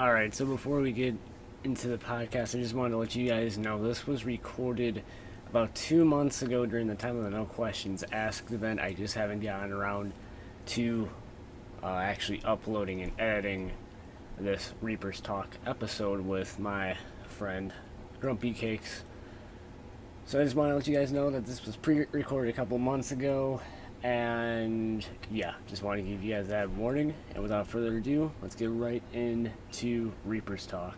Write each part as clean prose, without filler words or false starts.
Alright, so before we get into the podcast, I just wanted to let you guys know this was recorded about 2 months ago during the time of the No Questions Asked event. I just haven't gotten around to actually uploading and editing this Reaperz Talk episode with my friend GRUMPYKAKES. So I just want to let you guys know that this was pre-recorded a couple months ago. And yeah, just want to give you guys that warning. And without further ado, let's get right into Reaperz Talk.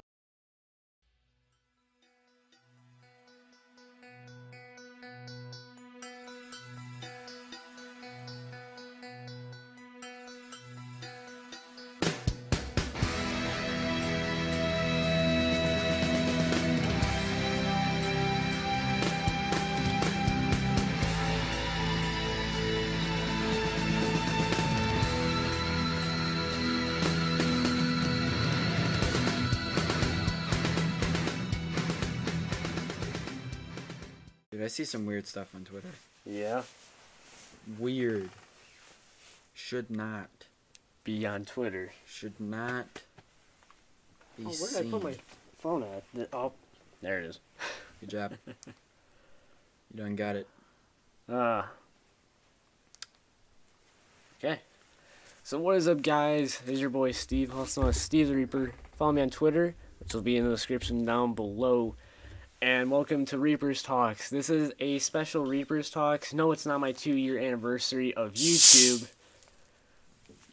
Dude, I see some weird stuff on Twitter. Yeah. Weird. Should not. Be on Twitter. Should not be Where seen. did I put my phone at? Oh, there it is. Good job. You done got it. Okay. So what is up, guys? This is your boy Steve, also known as Steve the Reaper. Follow me on Twitter, which will be in the description down below. And welcome to Reaperz Talks. This is a special Reaperz Talks. No, it's not my 2-year anniversary of YouTube.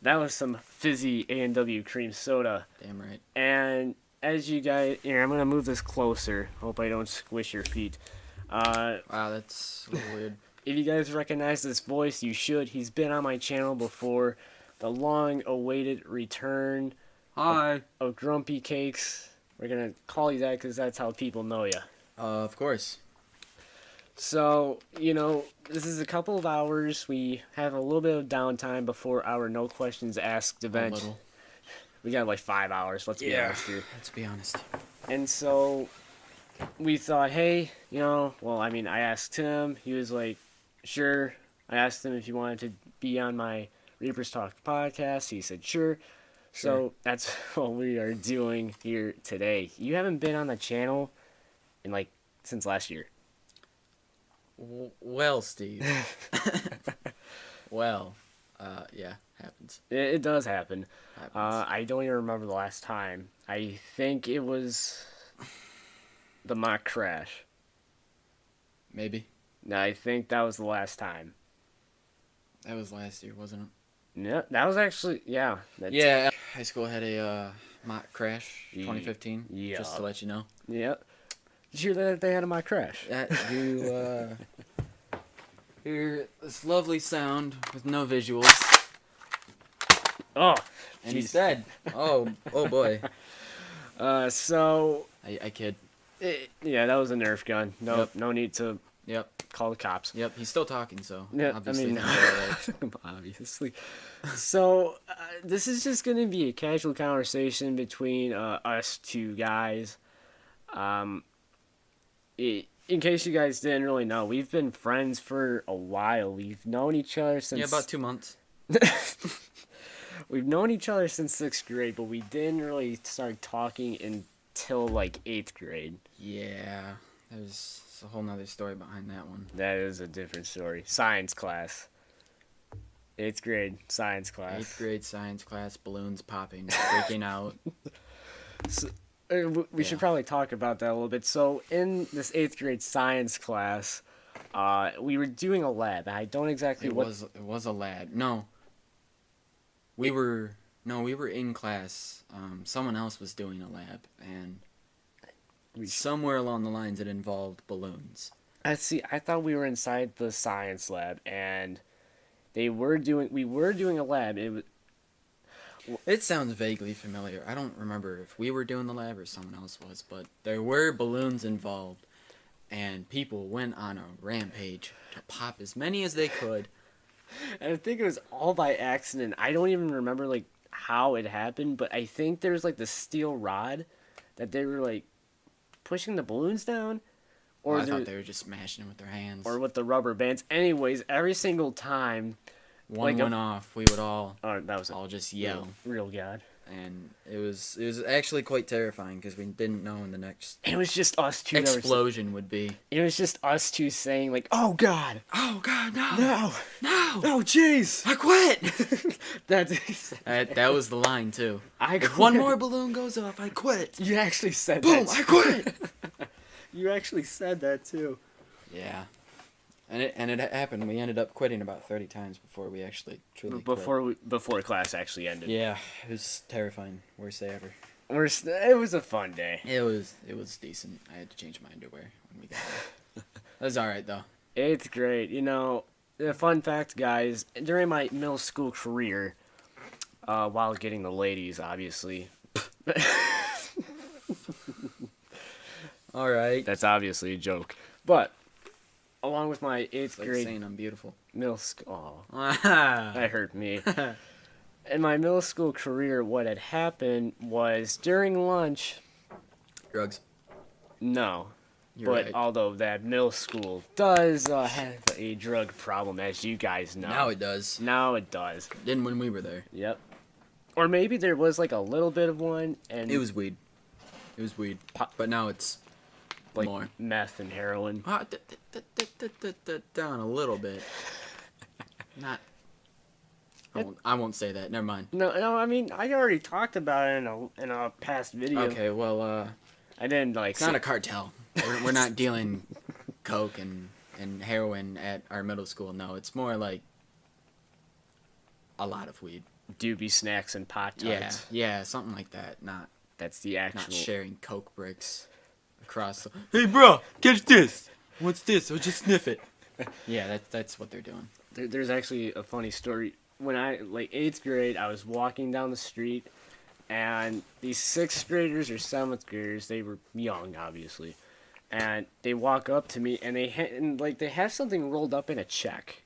That was some fizzy A&W cream soda. Damn right. And as you guys... Here, I'm going to move this closer. Hope I don't squish your feet. Wow, that's a little weird. If you guys recognize this voice, you should. He's been on my channel before. The long-awaited return Hi. of GRUMPYKAKES. We're going to call you that because that's how people know you. Of course. So, this is a couple of hours. We have a little bit of downtime before our No Questions Asked event. A little. We got like 5 hours, let's be honest here. Let's be honest. And so we thought, hey, I asked him. He was like, sure. I asked him if he wanted to be on my Reaperz Talk podcast. He said, sure. So that's what we are doing here today. You haven't been on the channel in since last year. Well, Steve. Well, yeah, happens. It does happen. Happens. I don't even remember the last time. I think it was the mock crash. Maybe. No, I think that was the last time. That was last year, wasn't it? No, that was actually, yeah. Yeah, high school had a mock crash, Ye- 2015, yeah. just to let you know. Yeah. Did you hear that they had a mock crash? You hear this lovely sound with no visuals. Oh, And he's dead. Oh boy. So... I kid. yeah, that was a Nerf gun. No need to Yep. call the cops. Yep. He's still talking, so Yeah, obviously. obviously. So, this is just going to be a casual conversation between us two guys. In case you guys didn't really know, we've been friends for a while. We've known each other since... Yeah, about 2 months. We've known each other since 6th grade, but we didn't really start talking until 8th grade. Yeah. There's a whole nother story behind that one. That is a different story. Science class. 8th grade science class. 8th grade science class, balloons popping, freaking out. So, we should probably talk about that a little bit. So, in this 8th grade science class, we were doing a lab. I don't exactly It was a lab. No. We were in class. Someone else was doing a lab, and somewhere along the lines it involved balloons. I thought we were inside the science lab, and we were doing a lab. It sounds vaguely familiar. I don't remember if we were doing the lab or someone else was, but there were balloons involved, and people went on a rampage to pop as many as they could. And I think it was all by accident. I don't even remember how it happened, but I think there was this steel rod that they were pushing the balloons down, I thought they were just smashing them with their hands. or with the rubber bands. Anyways, every single time One went off, we would all that was all just yell. real God. and it was actually quite terrifying because we didn't know when the next It was just us two. explosion would be. It was just us two saying like, "Oh God, Oh God, no, no, no, oh jeez, I quit. that's." That was the line too. I If one more balloon goes off, I quit. You actually said Boom, that. I quit. You actually said that too. Yeah, and it happened. We ended up quitting about 30 times before we actually truly quit. Before class actually ended. Yeah, it was terrifying. Worst day ever. It was a fun day. It was decent. I had to change my underwear when we got there. That was all right though. It's great. You know, the fun fact, guys, during my middle school career, while getting the ladies, obviously. All right. That's obviously a joke. But along with my 8th It's like grade saying I'm beautiful. middle school, Ah. that hurt me. In my middle school career, what had happened was during lunch. Drugs. No, You're but right. although that middle school does have a drug problem, as you guys know. Now it does. Now it does. Didn't when we were there. Yep. Or maybe there was like a little bit of one, and It was weed. It was weed. But now it's like more. meth and heroin. Down a little bit. Not. I won't say that. Never mind. No, I mean I already talked about it in a past video. Okay, well, I didn't like. it's not a cartel. We're not dealing coke and heroin at our middle school. No, it's more like a lot of weed. doobie snacks and pot Yeah, tarts. yeah, something like that. Not That's the actual. not sharing coke bricks across. Hey, bro, catch this. What's this? Or just sniff it. Yeah, that's what they're doing. There's actually a funny story. When I, like, 8th grade, I was walking down the street, and these 6th graders or 7th graders, they were young, obviously, and they walk up to me, and they have something rolled up in a check,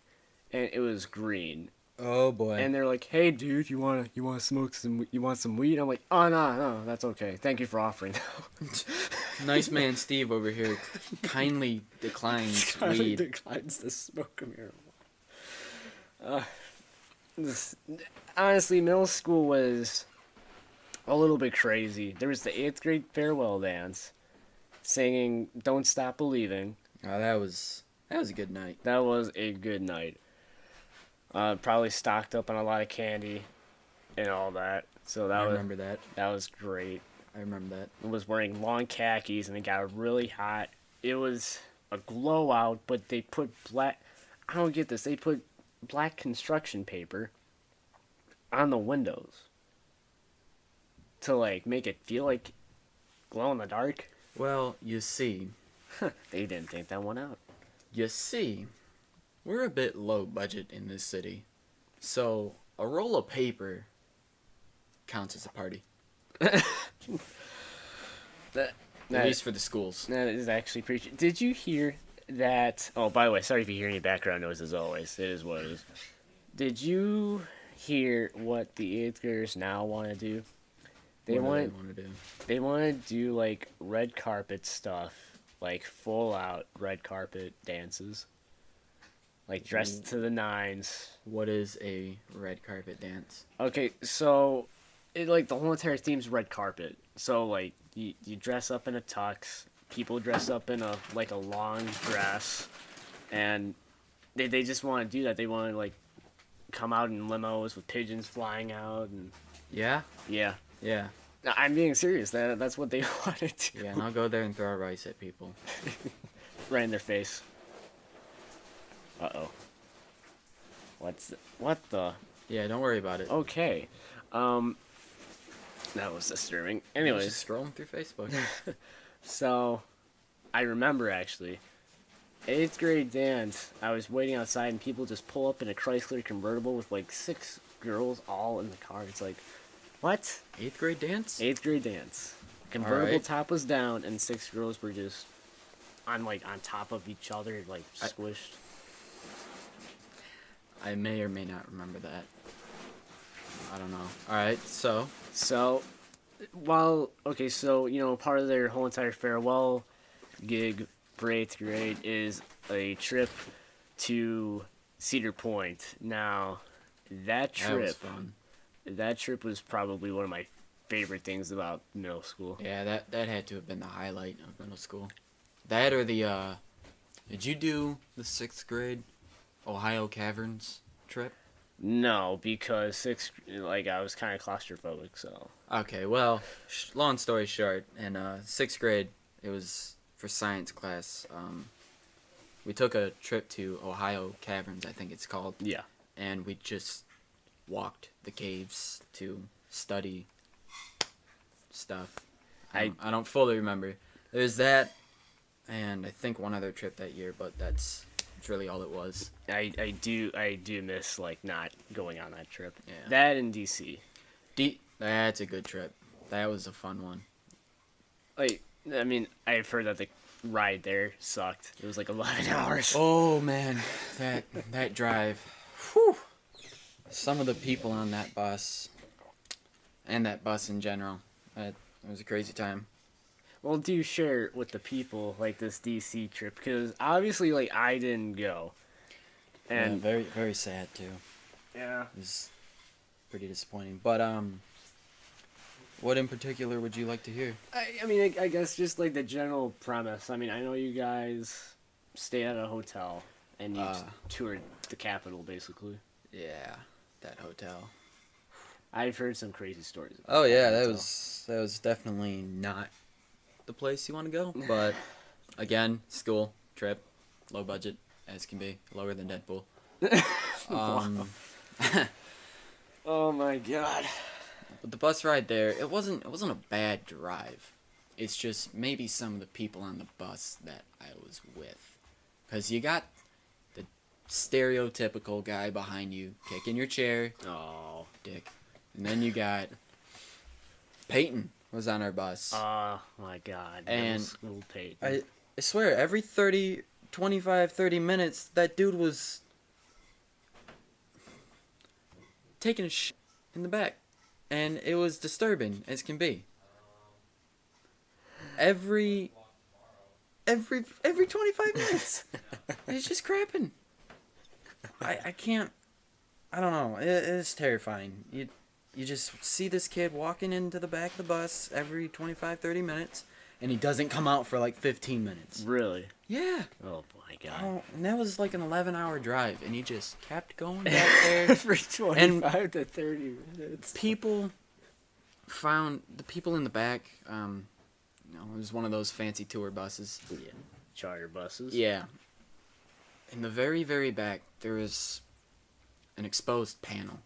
and it was green. Oh boy. And they're like, "Hey, dude, you wanna smoke some? You want some weed?" I'm like, "Oh no, that's okay. Thank you for offering." Nice man Steve over here kindly declines weed. Declines the smoke of marijuana. Honestly, middle school was a little bit crazy. There was the 8th grade farewell dance, singing "Don't Stop Believing." Oh, that was a good night. That was a good night. Probably stocked up on a lot of candy and all that. So I remember that. that was great. I remember that. I was wearing long khakis and it got really hot. It was a glow out, but they put black. I don't get this. They put black construction paper on the windows to like make it feel like glow in the dark. Well, you see, They didn't think that one out. we're a bit low budget in this city, so a roll of paper counts as a party. At At least for the schools. That is actually pretty. Did you hear that? Oh, by the way, sorry if you hear any background noise. As always, it is what it is. Did you hear what the 8th graders now want to do? They What do want they want to do? they want to do like red carpet stuff, like full out red carpet dances, like dressed to the nines. What is a red carpet dance? Okay, so like the whole entire theme's red carpet. So like you dress up in a tux, people dress up in a long dress, and they just want to do that. They want to like come out in limos with pigeons flying out and Yeah? yeah. Yeah. No, I'm being serious. That's what they want to do. Yeah, and I'll go there and throw rice at people. Right in their face. Uh-oh. What the? Yeah, don't worry about it. Okay. That was disturbing. I was Anyways, just scrolling through Facebook. so I remember actually 8th grade dance. I was waiting outside and people just pull up in a Chrysler convertible with like 6 girls all in the car. It's like, what? 8th grade dance? 8th grade dance. Convertible Alright. top was down and 6 girls were just on top of each other, like squished. I may or may not remember that. I don't know. Alright, so. So, part of their whole entire farewell gig for 8th grade is a trip to Cedar Point. Now, that That was trip, fun. that trip was probably one of my favorite things about middle school. Yeah, that had to have been the highlight of middle school. That or the did you do the 6th grade Ohio Caverns trip? No, because I was kind of claustrophobic, so. Okay, well, long story short, in 6th grade, it was for science class. We took a trip to Ohio Caverns, I think it's called. Yeah. And we just walked the caves to study stuff. I don't fully remember. There's that, and I think one other trip that year, but that's really all it was. I do miss not going on that trip. Yeah. That in DC. That's a good trip. That was a fun one. I mean, I've heard that the ride there sucked. It was 11 hours. Oh man, that drive. Whew. Some of the people on that bus, and that bus in general, it was a crazy time. Well, do you share with the people this DC trip? Because obviously, I didn't go. And Yeah, very very sad too. yeah. It was pretty disappointing. But what in particular would you like to hear? I mean, I guess just the general premise. I mean, I know you guys stayed at a hotel and you toured the Capitol, basically. Yeah, that hotel. I've heard some crazy stories. Oh yeah, that hotel. was definitely not the place you want to go. But again, school trip, low budget as can be, lower than Deadpool. Oh my god. But the bus ride there, it wasn't a bad drive. It's just maybe some of the people on the bus that I was with, because you got the stereotypical guy behind you kicking your chair. Oh, dick. And then you got Peyton was on our bus. oh my god. And school Peyton. I swear, every 25, 30 minutes, that dude was taking a shit in the back. And it was disturbing as can be. Every 25 minutes. It's just crapping. I can't. I don't know. It's terrifying. You just see this kid walking into the back of the bus every 25, 30 minutes, and he doesn't come out for 15 minutes. Really? Yeah. Oh my god. Oh, and that was an 11-hour drive, and he just kept going back there. For 25 to 30 minutes. People found the people in the back. It was one of those fancy tour buses. Yeah. Charter buses. Yeah. In the very, very back, there was an exposed panel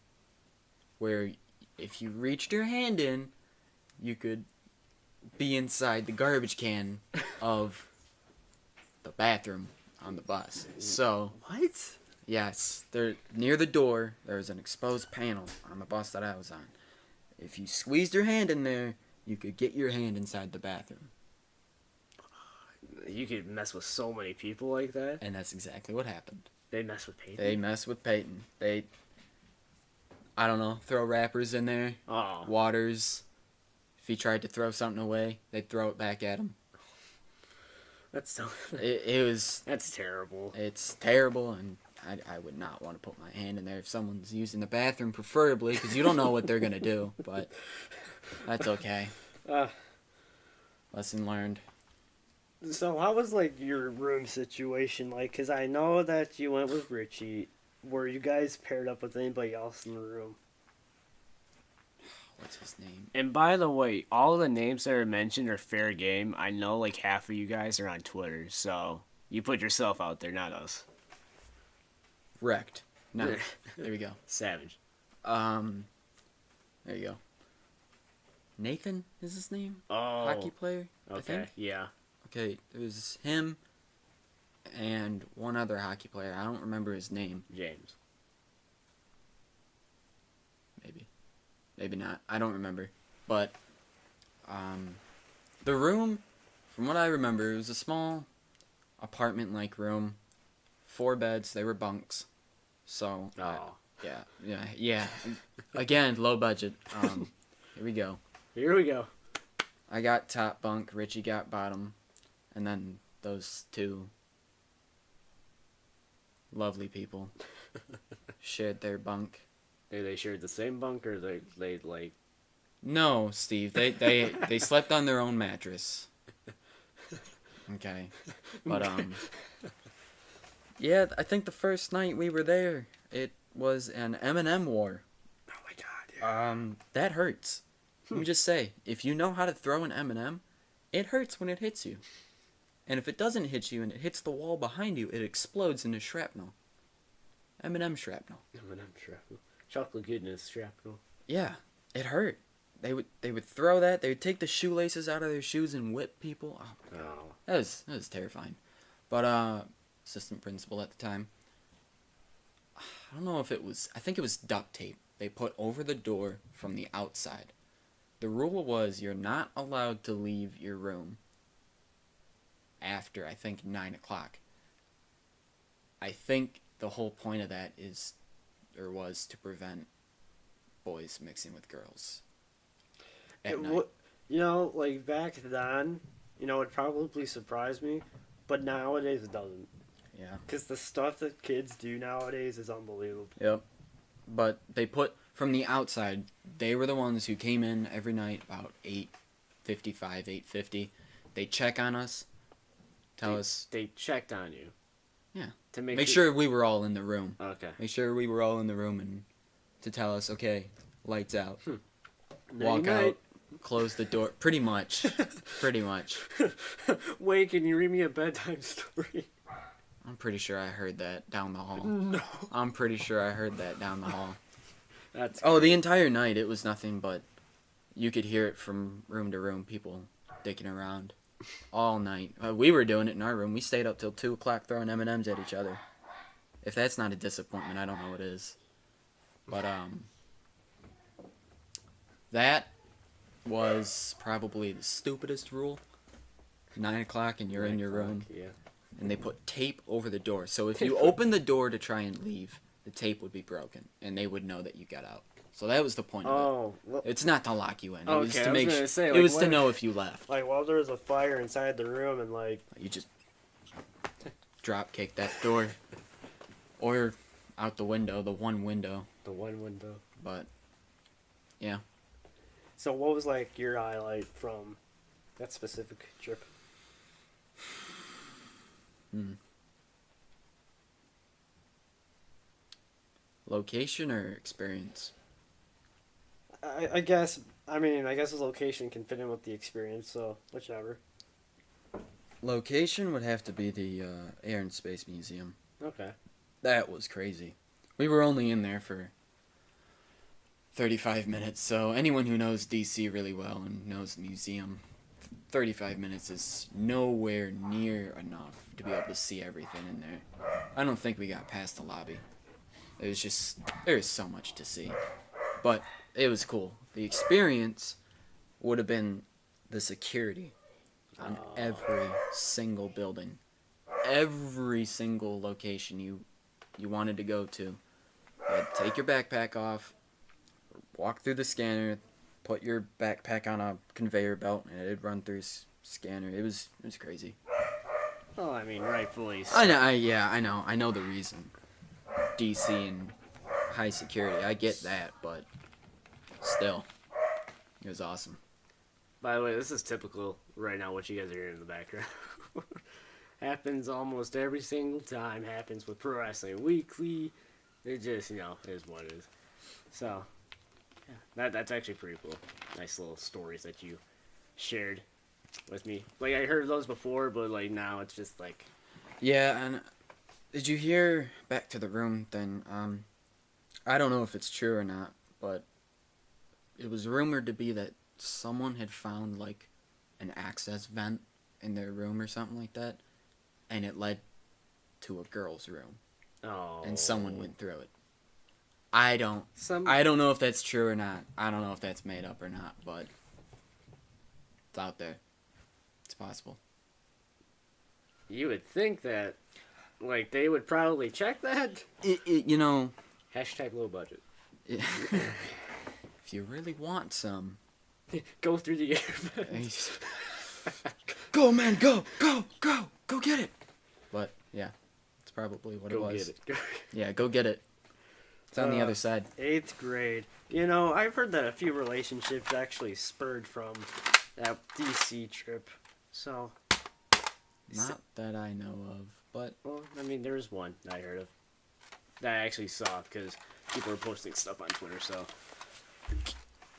where if you reached your hand in, you could be inside the garbage can of the bathroom on the bus. So, What? yes, there near the door, there was an exposed panel on the bus that I was on. If you squeezed your hand in there, you could get your hand inside the bathroom. You could mess with so many people like that. And that's exactly what happened. They mess with Peyton. They mess with Peyton. They, I don't know, throw wrappers in there, Oh. waters. If he tried to throw something away, they'd throw it back at him. That's so. It was, That's terrible. it's terrible, and I would not want to put my hand in there if someone's using the bathroom, preferably, because you don't know what they're going to do, but that's okay. Uh, Lesson learned. So how was your room situation like? Because I know that you went with Richie. Were you guys paired up with anybody else in the room? What's his name? And by the way, all the names that are mentioned are fair game. I know half of you guys are on Twitter, so you put yourself out there, not us. Wrecked. No. There we go. Savage. There you go. Nathan is his name? Oh. Hockey player? I Okay. think. Yeah. Okay, it was him and one other hockey player. I don't remember his name. James. Maybe not. I don't remember. But the room, from what I remember, it was a small apartment-like room. 4 beds. They were bunks. So, Oh. yeah. Again, low budget. Here we go. Here we go. I got top bunk. Richie got bottom. And then those 2 lovely people shared their bunk. They shared the same bunk, or they No, Steve. They slept on their own mattress. Okay. But yeah, I think the first night we were there, it was an M&M war. Oh my god. Yeah. That hurts. Let me just say, if you know how to throw an M&M, it hurts when it hits you. And if it doesn't hit you and it hits the wall behind you, it explodes into shrapnel. M&M shrapnel. M&M shrapnel. Chocolate goodness shrapnel. Yeah, it hurt. They would throw that. They would take the shoelaces out of their shoes and whip people. Oh. That was terrifying. But assistant principal at the time, I don't know if it was. I think it was duct tape they put over the door from the outside. The rule was you're not allowed to leave your room after, I think, 9 o'clock. I think the whole point of that was to prevent boys mixing with girls at night. You know, like back then, you know, it probably surprised me, but nowadays it doesn't. Yeah. Because the stuff that kids do nowadays is unbelievable. Yep. But they put, from the outside, they were the ones who came in every night about 8:55, 8:50. They check on us, tell us. They checked on you. Yeah. To Make sure we were all in the room. Okay. Make sure we were all in the room and to tell us, okay, lights out. Walk Night-night. out, close the door. Pretty much. Pretty much. Wait, can you read me a bedtime story? I'm pretty sure I heard that down the hall. No. I'm pretty sure I heard that down the hall. That's Oh, the entire night it was nothing but you could hear it from room to room, people dicking around all night. We were doing it in our room. We stayed up till 2 o'clock throwing M&Ms at each other. If that's not a disappointment, I don't know what is. But that was probably the stupidest rule. 9 o'clock and you're in your room. Yeah. And they put tape over the door. So if you open the door to try and leave, the tape would be broken, and they would know that you got out. So that was the point of Oh, well, it. It's not to lock you in. It Okay, was to I was make. gonna say, it like, was to what- know if you left. like while there was a fire inside the room and like You just drop kick that door, or out the window, the one window. The one window. But yeah, So what was like your highlight from that specific trip? location or experience. I guess I guess the location can fit in with the experience, so whichever. Location would have to be the Air and Space Museum. Okay. That was crazy. We were only in there for 35 minutes, so anyone who knows DC really well and knows the museum, 35 minutes is nowhere near enough to be able to see everything in there. I don't think we got past the lobby. It was just, there was so much to see. But it was cool. The experience would have been the security on every single building. Every single location you wanted to go to. You had to take your backpack off, walk through the scanner, put your backpack on a conveyor belt, and it'd run through scanner. It was crazy. Well, I mean, rightfully so. I know the reason. DC and high security. I get that, but still, it was awesome. By the way, this is typical right now, what you guys are hearing in the background. Happens almost every single time. Happens with Pro Wrestling Weekly. It just, is what it is. So, yeah, that's actually pretty cool. Nice little stories that you shared with me. Like, I heard those before, but, like, now it's just, like... Yeah, and did you hear, back to the room thing, I don't know if it's true or not, but it was rumored to be that someone had found, like, an access vent in their room or something like that, and it led to a girl's room, Oh. and someone went through it. I don't know if that's true or not. I don't know if that's made up or not, but it's out there. It's possible. You would think that, like, they would probably check that. Hashtag low budget. If you really want some, Go through the air. go man, go get it. But yeah, it's probably what it Go was. get it. Yeah, go get it. It's on the other side. 8th grade. You know, I've heard that a few relationships actually spurred from that DC trip. So, Not that I know of, but Well, I mean, there was one that I heard of that I actually saw because people were posting stuff on Twitter. So,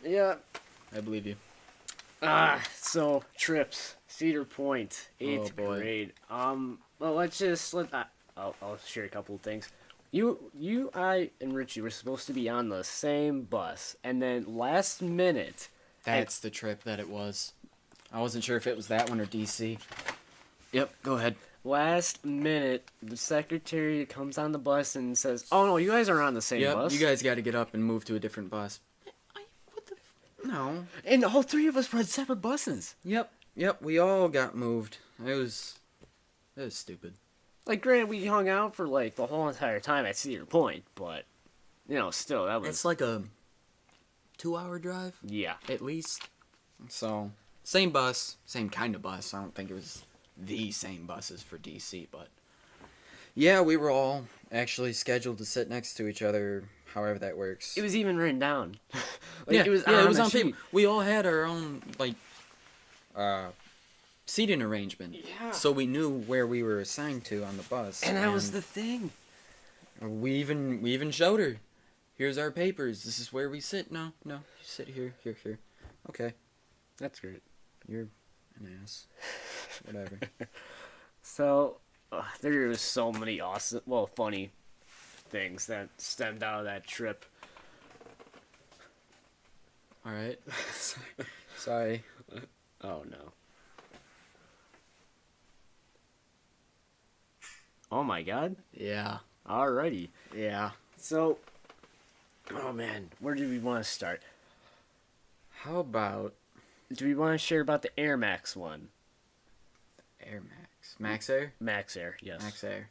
yeah. I believe you. So trips, Cedar Point, 8th boy. grade. Well, I'll share a couple of things. I, and Richie were supposed to be on the same bus, and then last minute, That's the trip that it was. I wasn't sure if it was that one or DC. Yep, go ahead. last minute, the secretary comes on the bus and says, "Oh no, you guys are on the same Yep, bus." you guys got to get up and move to a different bus. No. And all three of us were on separate buses. Yep, we all got moved. It was stupid. Like, granted, we hung out for like the whole entire time at Cedar Point, but still, that was It's like a 2-hour drive, yeah. at least. So, same bus, same kind of bus. I don't think it was the same buses for DC, but yeah, we were all actually scheduled to sit next to each other, however that works. It was even written down. It was on the paper. sheet. We all had our own seating arrangement. Yeah. So we knew where we were assigned to on the bus. And that was the thing. We even showed her. Here's our papers. This is where we sit. No, you sit here. Okay. That's great. You're an ass. Whatever. So, there was so many funny things that stemmed out of that trip. All right. Sorry. Oh no. Oh my god. Yeah. Alrighty. Yeah. So, oh man, where do we want to start? How about Do we want to share about the Air Max one? Air Max? Max Air? Max Air, yes. Max Air.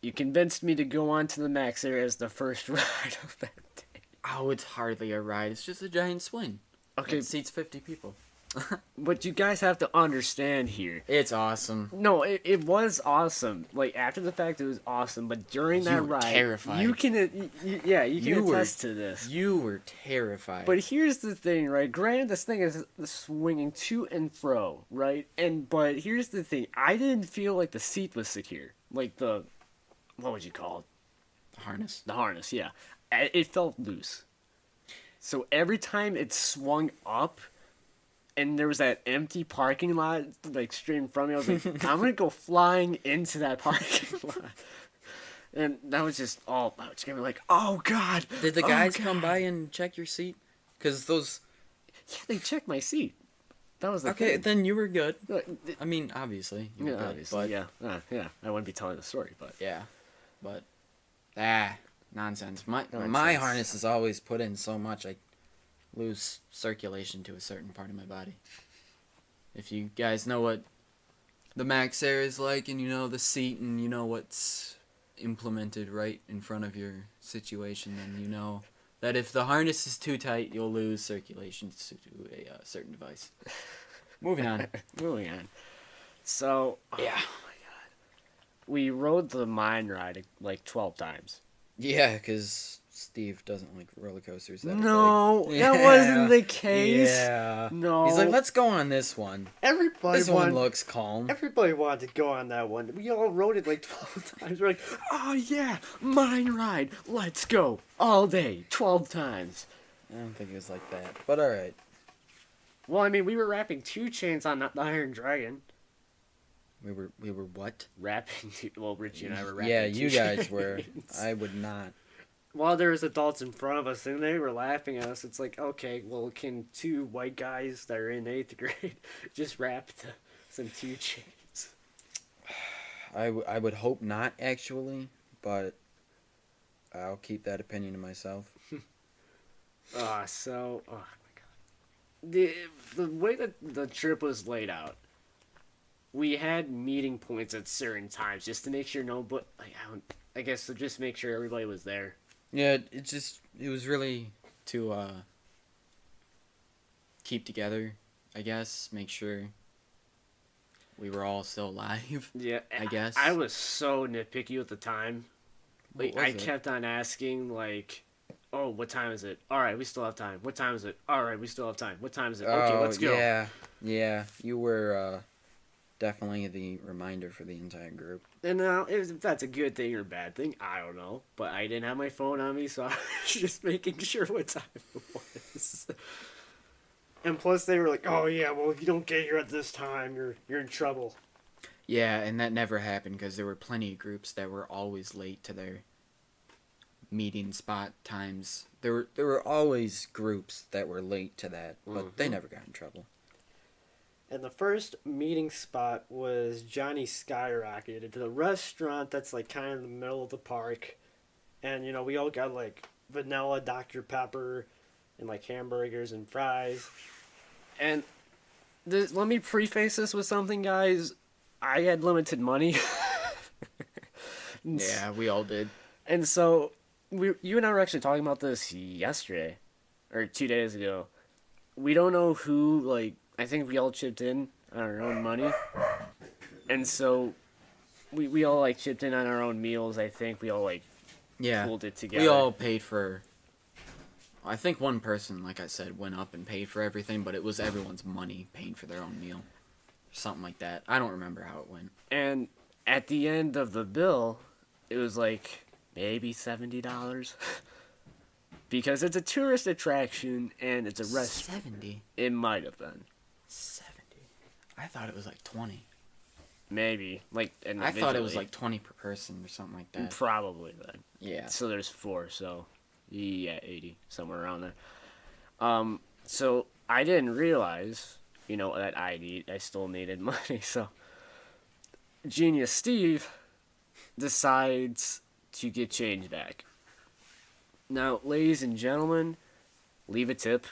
You convinced me to go on to the Max Air as the first ride of that day. Oh, it's hardly a ride. It's just a giant swing. Okay, It seats 50 people. but you guys have to understand here. It's awesome. No, it was awesome. Like, after the fact, it was awesome. But during that You were ride, terrified. you can You were- attest to this. You were terrified. But here's the thing, right? Granted, this thing is swinging to and fro, right? But here's the thing: I didn't feel like the seat was secure. Like what would you call it? harness. The harness, yeah. It felt loose. So every time it swung up, and there was that empty parking lot like straight in front of me, I was like, I'm gonna go flying into that parking lot. And that was just all. I was gonna be like, oh god. Did the oh, guys come God." by and check your seat? Because those... Yeah, they checked my seat. That was the Okay, thing. then you were good. Like, I mean, obviously. You were yeah, good, obviously, but, yeah. I wouldn't be telling the story, but Yeah. But... nonsense. My Nonsense. harness is always put in so much I lose circulation to a certain part of my body. If you guys know what the Max Air is like, and you know the seat, and you know what's implemented right in front of your situation, then you know that if the harness is too tight, you'll lose circulation to a certain device. Moving on. moving on. So Yeah. we rode the mine ride like 12 times. Yeah, because Steve doesn't like roller coasters. That No, big. that wasn't the case. Yeah. No. He's like, let's go on this one. everybody This one looks calm. Everybody wanted to go on that one. We all rode it like 12 times. We're like, Oh yeah, mine ride. Let's go all day, 12 times. I don't think it was like that, but all right. Well, I mean, we were wrapping 2 chains on the Iron Dragon. We were what? Well, Richie and I were wrapping. Yeah, 2 you guys were. chains. I would not. while there was adults in front of us and they were laughing at us, it's like, okay, well, can 2 white guys that are in 8th grade just wrap some 2 chains? I would hope not, actually, but I'll keep that opinion to myself. Oh my god. The way that the trip was laid out, we had meeting points at certain times just to make sure I guess to just make sure everybody was there. Yeah, it was really to keep together, I guess, make sure we were all still alive. Yeah, I guess. I was so nitpicky at the time. like, What was I it? kept on asking, like, oh, what time is it? All right, we still have time. What time is it? All right, we still have time. What time is it? Okay, let's go. Yeah. You were definitely the reminder for the entire group. And if that's a good thing or a bad thing, I don't know. But I didn't have my phone on me, so I was just making sure what time it was. And plus, they were like, "Oh yeah, well if you don't get here at this time, you're in trouble." Yeah, and that never happened because there were plenty of groups that were always late to their meeting spot times. There were always groups that were late to that, but they never got in trouble. And the first meeting spot was Johnny Skyrocketed. It's a restaurant that's like kind of in the middle of the park. And, you know, we all got like vanilla Dr. Pepper and like hamburgers and fries. And let me preface this with something, guys. I had limited money. Yeah, we all did. And so, you and I were actually talking about this yesterday, or 2 days ago. We don't know who, like, I think we all chipped in on our own money. And so, we all, like, chipped in on our own meals. I think we all, like, Yeah, pulled it together. we all paid for. I think one person, like I said, went up and paid for everything, but it was everyone's money paying for their own meal. Something like that. I don't remember how it went. And at the end of the bill, it was, like, maybe $70. Because it's a tourist attraction, and it's a restaurant. 70. It might have been. 70. I thought it was like 20. Maybe. Like, I thought it was like 20 per person or something like that. Probably then. Yeah. So there's 4, so yeah, 80, somewhere around there. So I didn't realize, you know, that I still needed money. So Genius Steve decides to get change back. Now, ladies and gentlemen, leave a tip.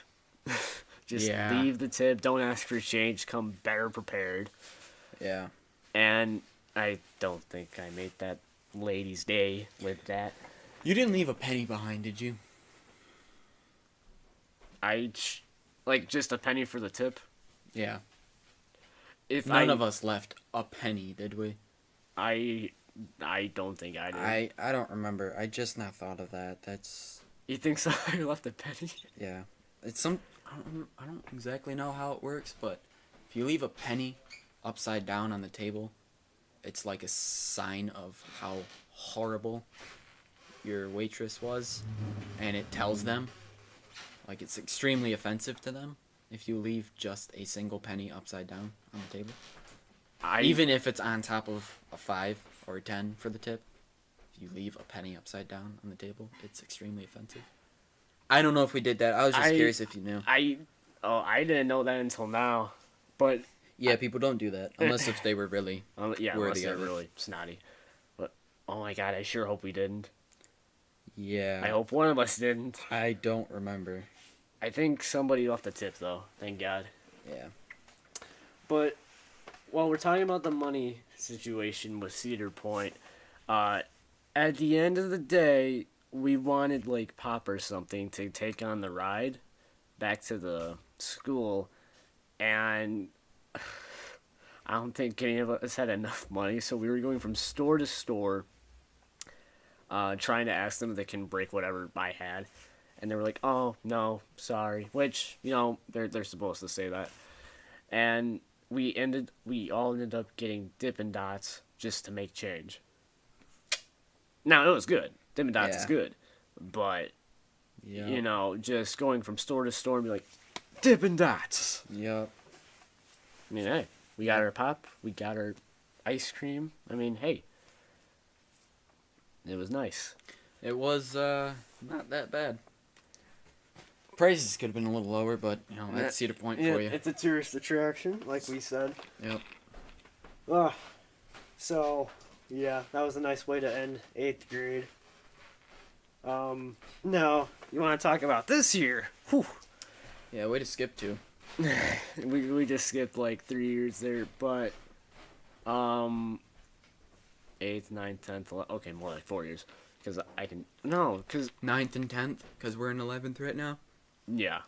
Just leave the tip. Don't ask for change. Come better prepared. Yeah. And I don't think I made that lady's day with that. You didn't leave a penny behind, did you? Like, just a penny for the tip. Yeah. If None of us left a penny, did we? I don't think I did. I don't remember. I just now thought of that. That's... You think somebody left a penny? Yeah. It's some... I don't exactly know how it works, but if you leave a penny upside down on the table, it's like a sign of how horrible your waitress was, and it tells them, like, it's extremely offensive to them if you leave just a single penny upside down on the table. Even if it's on top of a 5 or a 10 for the tip, if you leave a penny upside down on the table, it's extremely offensive. I don't know if we did that. I was just curious if you knew. I didn't know that until now, but yeah, people don't do that unless if they were really unless worthy they're of it. really snotty. But oh my god, I sure hope we didn't. Yeah. I hope one of us didn't. I don't remember. I think somebody left a tip though. Thank God. Yeah. But while we're talking about the money situation with Cedar Point, at the end of the day, we wanted like pop or something to take on the ride back to the school, and I don't think any of us had enough money, so we were going from store to store, trying to ask them if they can break whatever I had, and they were like, "Oh no, sorry," which, you know, they're supposed to say that, and we all ended up getting Dippin' Dots just to make change. Now it was good. Dippin' Dots is good, but you know, just going from store to store and be like, Dippin' Dots. Yep. I mean, hey, we got our pop, we got our ice cream. I mean, hey, it was nice. It was not that bad. Prices could have been a little lower, but you know, that's Cedar Point for you. It's a tourist attraction, like we said. Yep. So, yeah, that was a nice way to end 8th grade. Now, You want to talk about this year? Whew. Yeah, way to skip 2. we just skipped like 3 years there, but 8th, 9th, 10th, 11th, okay, more like 4 years, because I can 9th and 10th, because we're in 11th right now. Yeah.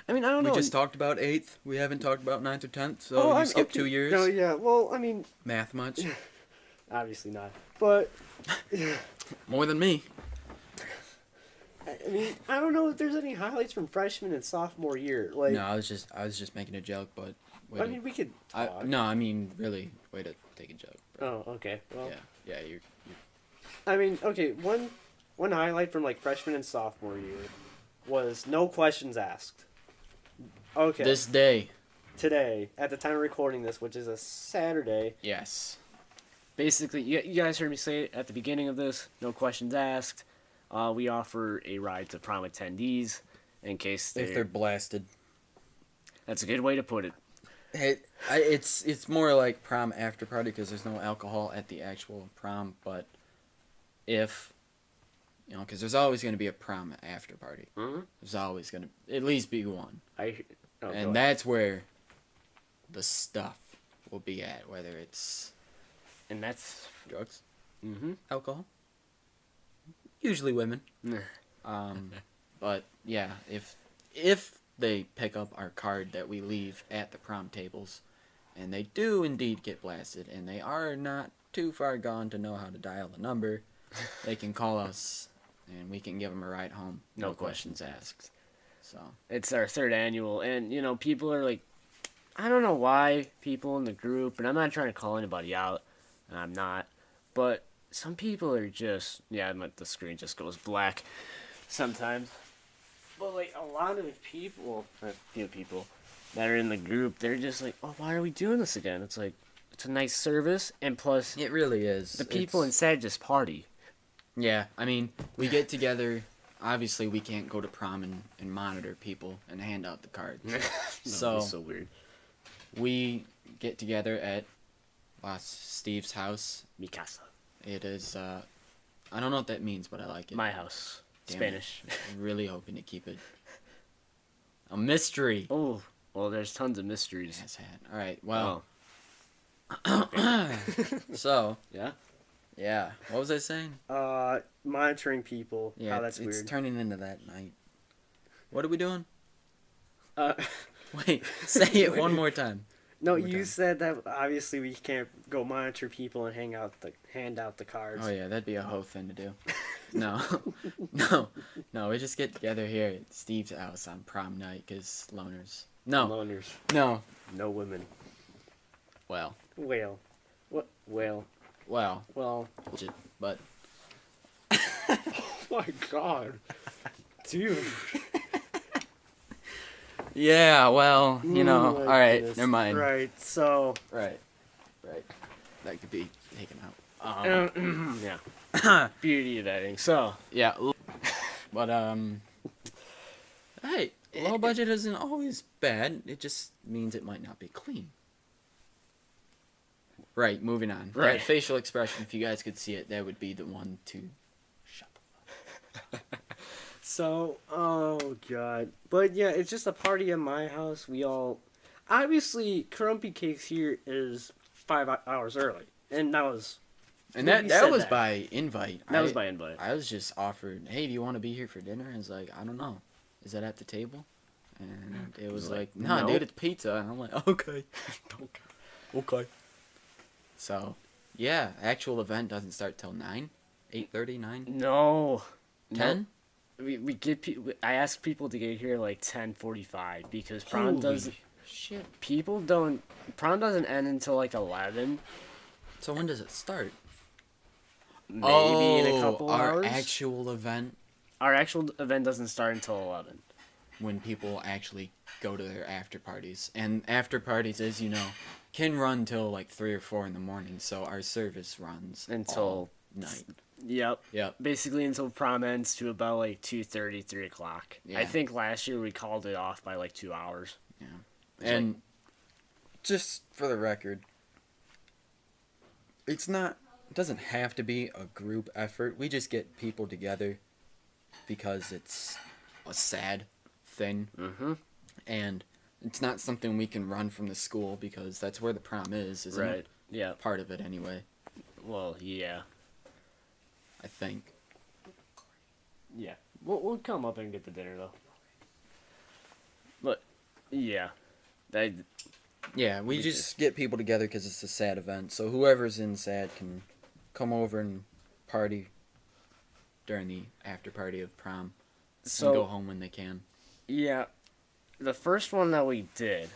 I mean, I don't know. We just talked about 8th. We haven't talked about 9th or 10th, so you skipped 2 years. No, yeah. Well, I mean, Math much? Obviously not. But More than me. I mean, I don't know if there's any highlights from freshman and sophomore year. Like, No, I was just making a joke, but I mean, we could talk. no, I mean really, way to take a joke. Bro. Oh, okay. Well, Yeah, you're I mean, okay. One highlight from like freshman and sophomore year was no questions asked. Okay. this day. Today, at the time of recording this, which is a Saturday. Yes. Basically, you guys heard me say it at the beginning of this. No questions asked. We offer a ride to prom attendees in case If they're blasted. That's a good way to put it. It's more like prom after party because there's no alcohol at the actual prom, but if, because there's always going to be a prom after party. Mm-hmm. There's always going to at least be one. And That's where the stuff will be at, whether it's that's drugs, mm-hmm. alcohol, usually women. Nah. But yeah, if they pick up our card that we leave at the prom tables, and they do indeed get blasted, and they are not too far gone to know how to dial the number, they can call us, and we can give them a ride home. No questions asked. So It's our third annual, and people are like, I don't know why people in the group, and I'm not trying to call anybody out, and I'm not, but some people are just, the screen just goes black sometimes. But like a lot of people, a few people that are in the group, they're just like, oh, why are we doing this again? It's like, it's a nice service, and plus, it really is. the people inside just party. Yeah, I mean, we get together. Obviously, we can't go to prom and monitor people and hand out the cards. That's so weird. We get together at Steve's house. Mi casa. It is, I don't know what that means, but I like it. My house. Damn Spanish. I'm really hoping to keep it a mystery. Oh, well, there's tons of mysteries. Yes, hat. All right, well. Oh. So, Yeah? yeah. What was I saying? Monitoring people. Yeah, Oh, that's it's weird. turning into that night. What are we doing? Uh, Wait, say it one more time. no, We're you done. said that obviously we can't go monitor people and hand out the cards. Oh, yeah, that'd be a whole thing to do. No, no, we just get together here at Steve's house on prom night because loners. No, Loners. no. No women. Well, Whale. What? Whale. well, Well. legit, but Oh my god. Dude. yeah, well, Oh my all right, goodness. never mind. Right, so. Right. That could be taken out. Yeah. Beauty of editing. So, Yeah, but hey, low budget isn't always bad. It just means it might not be clean. Right, moving on. Right. That facial expression, if you guys could see it, that would be the one to shut the fuck. So, oh god. But yeah, it's just a party at my house. We all. Obviously, Grumpykakes here is 5 hours early. And that was. And We that said was that. by invite. that was by invite. I was just offered, hey, do you want to be here for dinner? I was like, I don't know. Is that at the table? And it was like, no, no. dude, it's pizza. And I'm like, okay. Okay. So, yeah, actual event doesn't start till 9, 8:30, 9, No. 10. We get I ask people to get here like 10:45 because prom Holy doesn't. shit. Prom doesn't end until like 11. So when does it start? Maybe in a couple our hours. actual event, Our actual event doesn't start until 11. when people actually go to their after parties. And after parties, as you know, can run till like 3 or 4 in the morning. So our service runs Until all night. Yep. Yep. Basically until prom ends to about like 2:30, 3 o'clock. Yeah. I think last year we called it off by like 2 hours. Yeah. It's And just for the record, it doesn't have to be a group effort. We just get people together because it's a sad thing. Mm-hmm. And it's not something we can run from the school because that's where the prom is, isn't Right. it? Yeah. Part of it anyway, Well, yeah. I think. Yeah. We'll come up and get the dinner though. But yeah. Yeah, we We just get people together because it's a sad event. So whoever's in sad can come over and party during the after party of prom. So And go home when they can. yeah, the first one that we did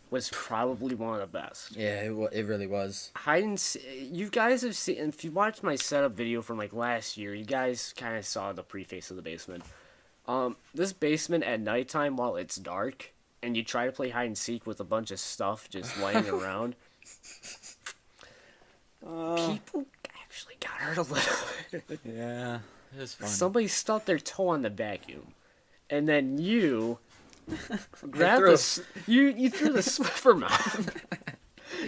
was probably one of the best. Yeah, it really was. You guys have seen, if you watched my setup video from like last year, you guys kind of saw the preface of the basement. This basement at nighttime while it's dark, and you try to play hide and seek with a bunch of stuff just laying around. People actually got hurt a little bit. Yeah, it was fun. Somebody stuck their toe on the vacuum, and then you grabbed you threw the Swiffer mop.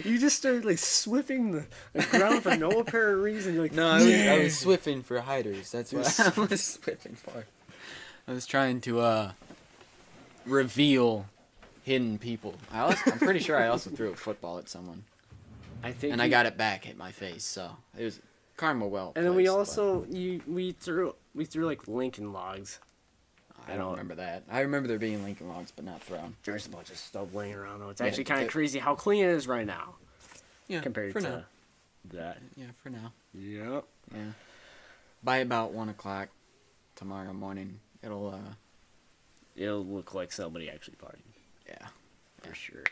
You just started like swiffing the ground for no apparent reason. You're like, No, I was swiffing for hiders. That's what I was swiffing for. I was trying to reveal hidden people. I'm pretty sure I also threw a football at someone, I think, and I got it back at my face. So it was karma well. And then we placed, also we threw like Lincoln logs. but I don't remember that. I remember there being Lincoln logs, but not thrown. There's a bunch of stuff laying around though. It's Yeah, actually kind of they- crazy how clean it is right now Yeah, compared for to now. that. Yeah, for now. Yep. Yeah. By about 1:00 tomorrow morning, it'll look like somebody actually partied yeah. for sure.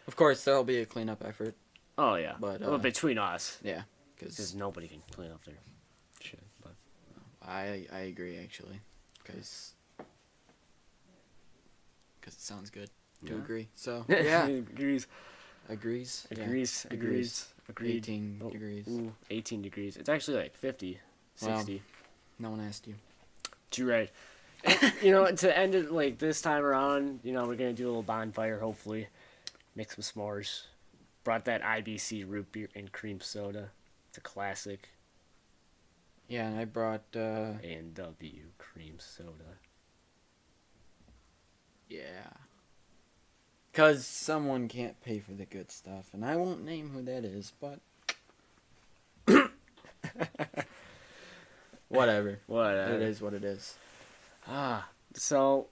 Of course, there'll be a cleanup effort. Oh yeah, But, well, between us, Yeah, because because nobody can clean up their shit. But I agree actually, because it sounds good to Yeah. agree. So yeah, agrees. agrees. Yeah. Agrees. Agrees. Agreed. 18 Oh, degrees. Ooh, 18 degrees. It's actually like 50, Wow. 60. No one asked you. You're right. And, to end it like this time around, we're gonna do a little bonfire. Hopefully, make some s'mores. Brought that IBC root beer and cream soda. It's a classic. Yeah, and I brought A&W cream soda. yeah. Cause someone can't pay for the good stuff, and I won't name who that is, but whatever. Whatever. It is what it is. So,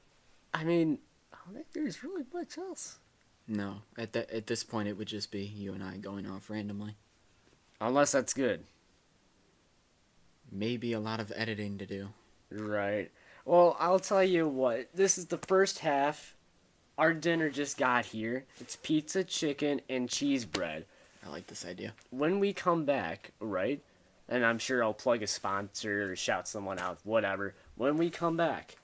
I mean, I don't think there's really much else. No, at this point, it would just be you and I going off randomly. Unless that's good. Maybe a lot of editing to do. Right. Well, I'll tell you what. This is the first half. Our dinner just got here. It's pizza, chicken, and cheese bread. I like this idea. When we come back, right? And I'm sure I'll plug a sponsor or shout someone out, whatever. When we come back,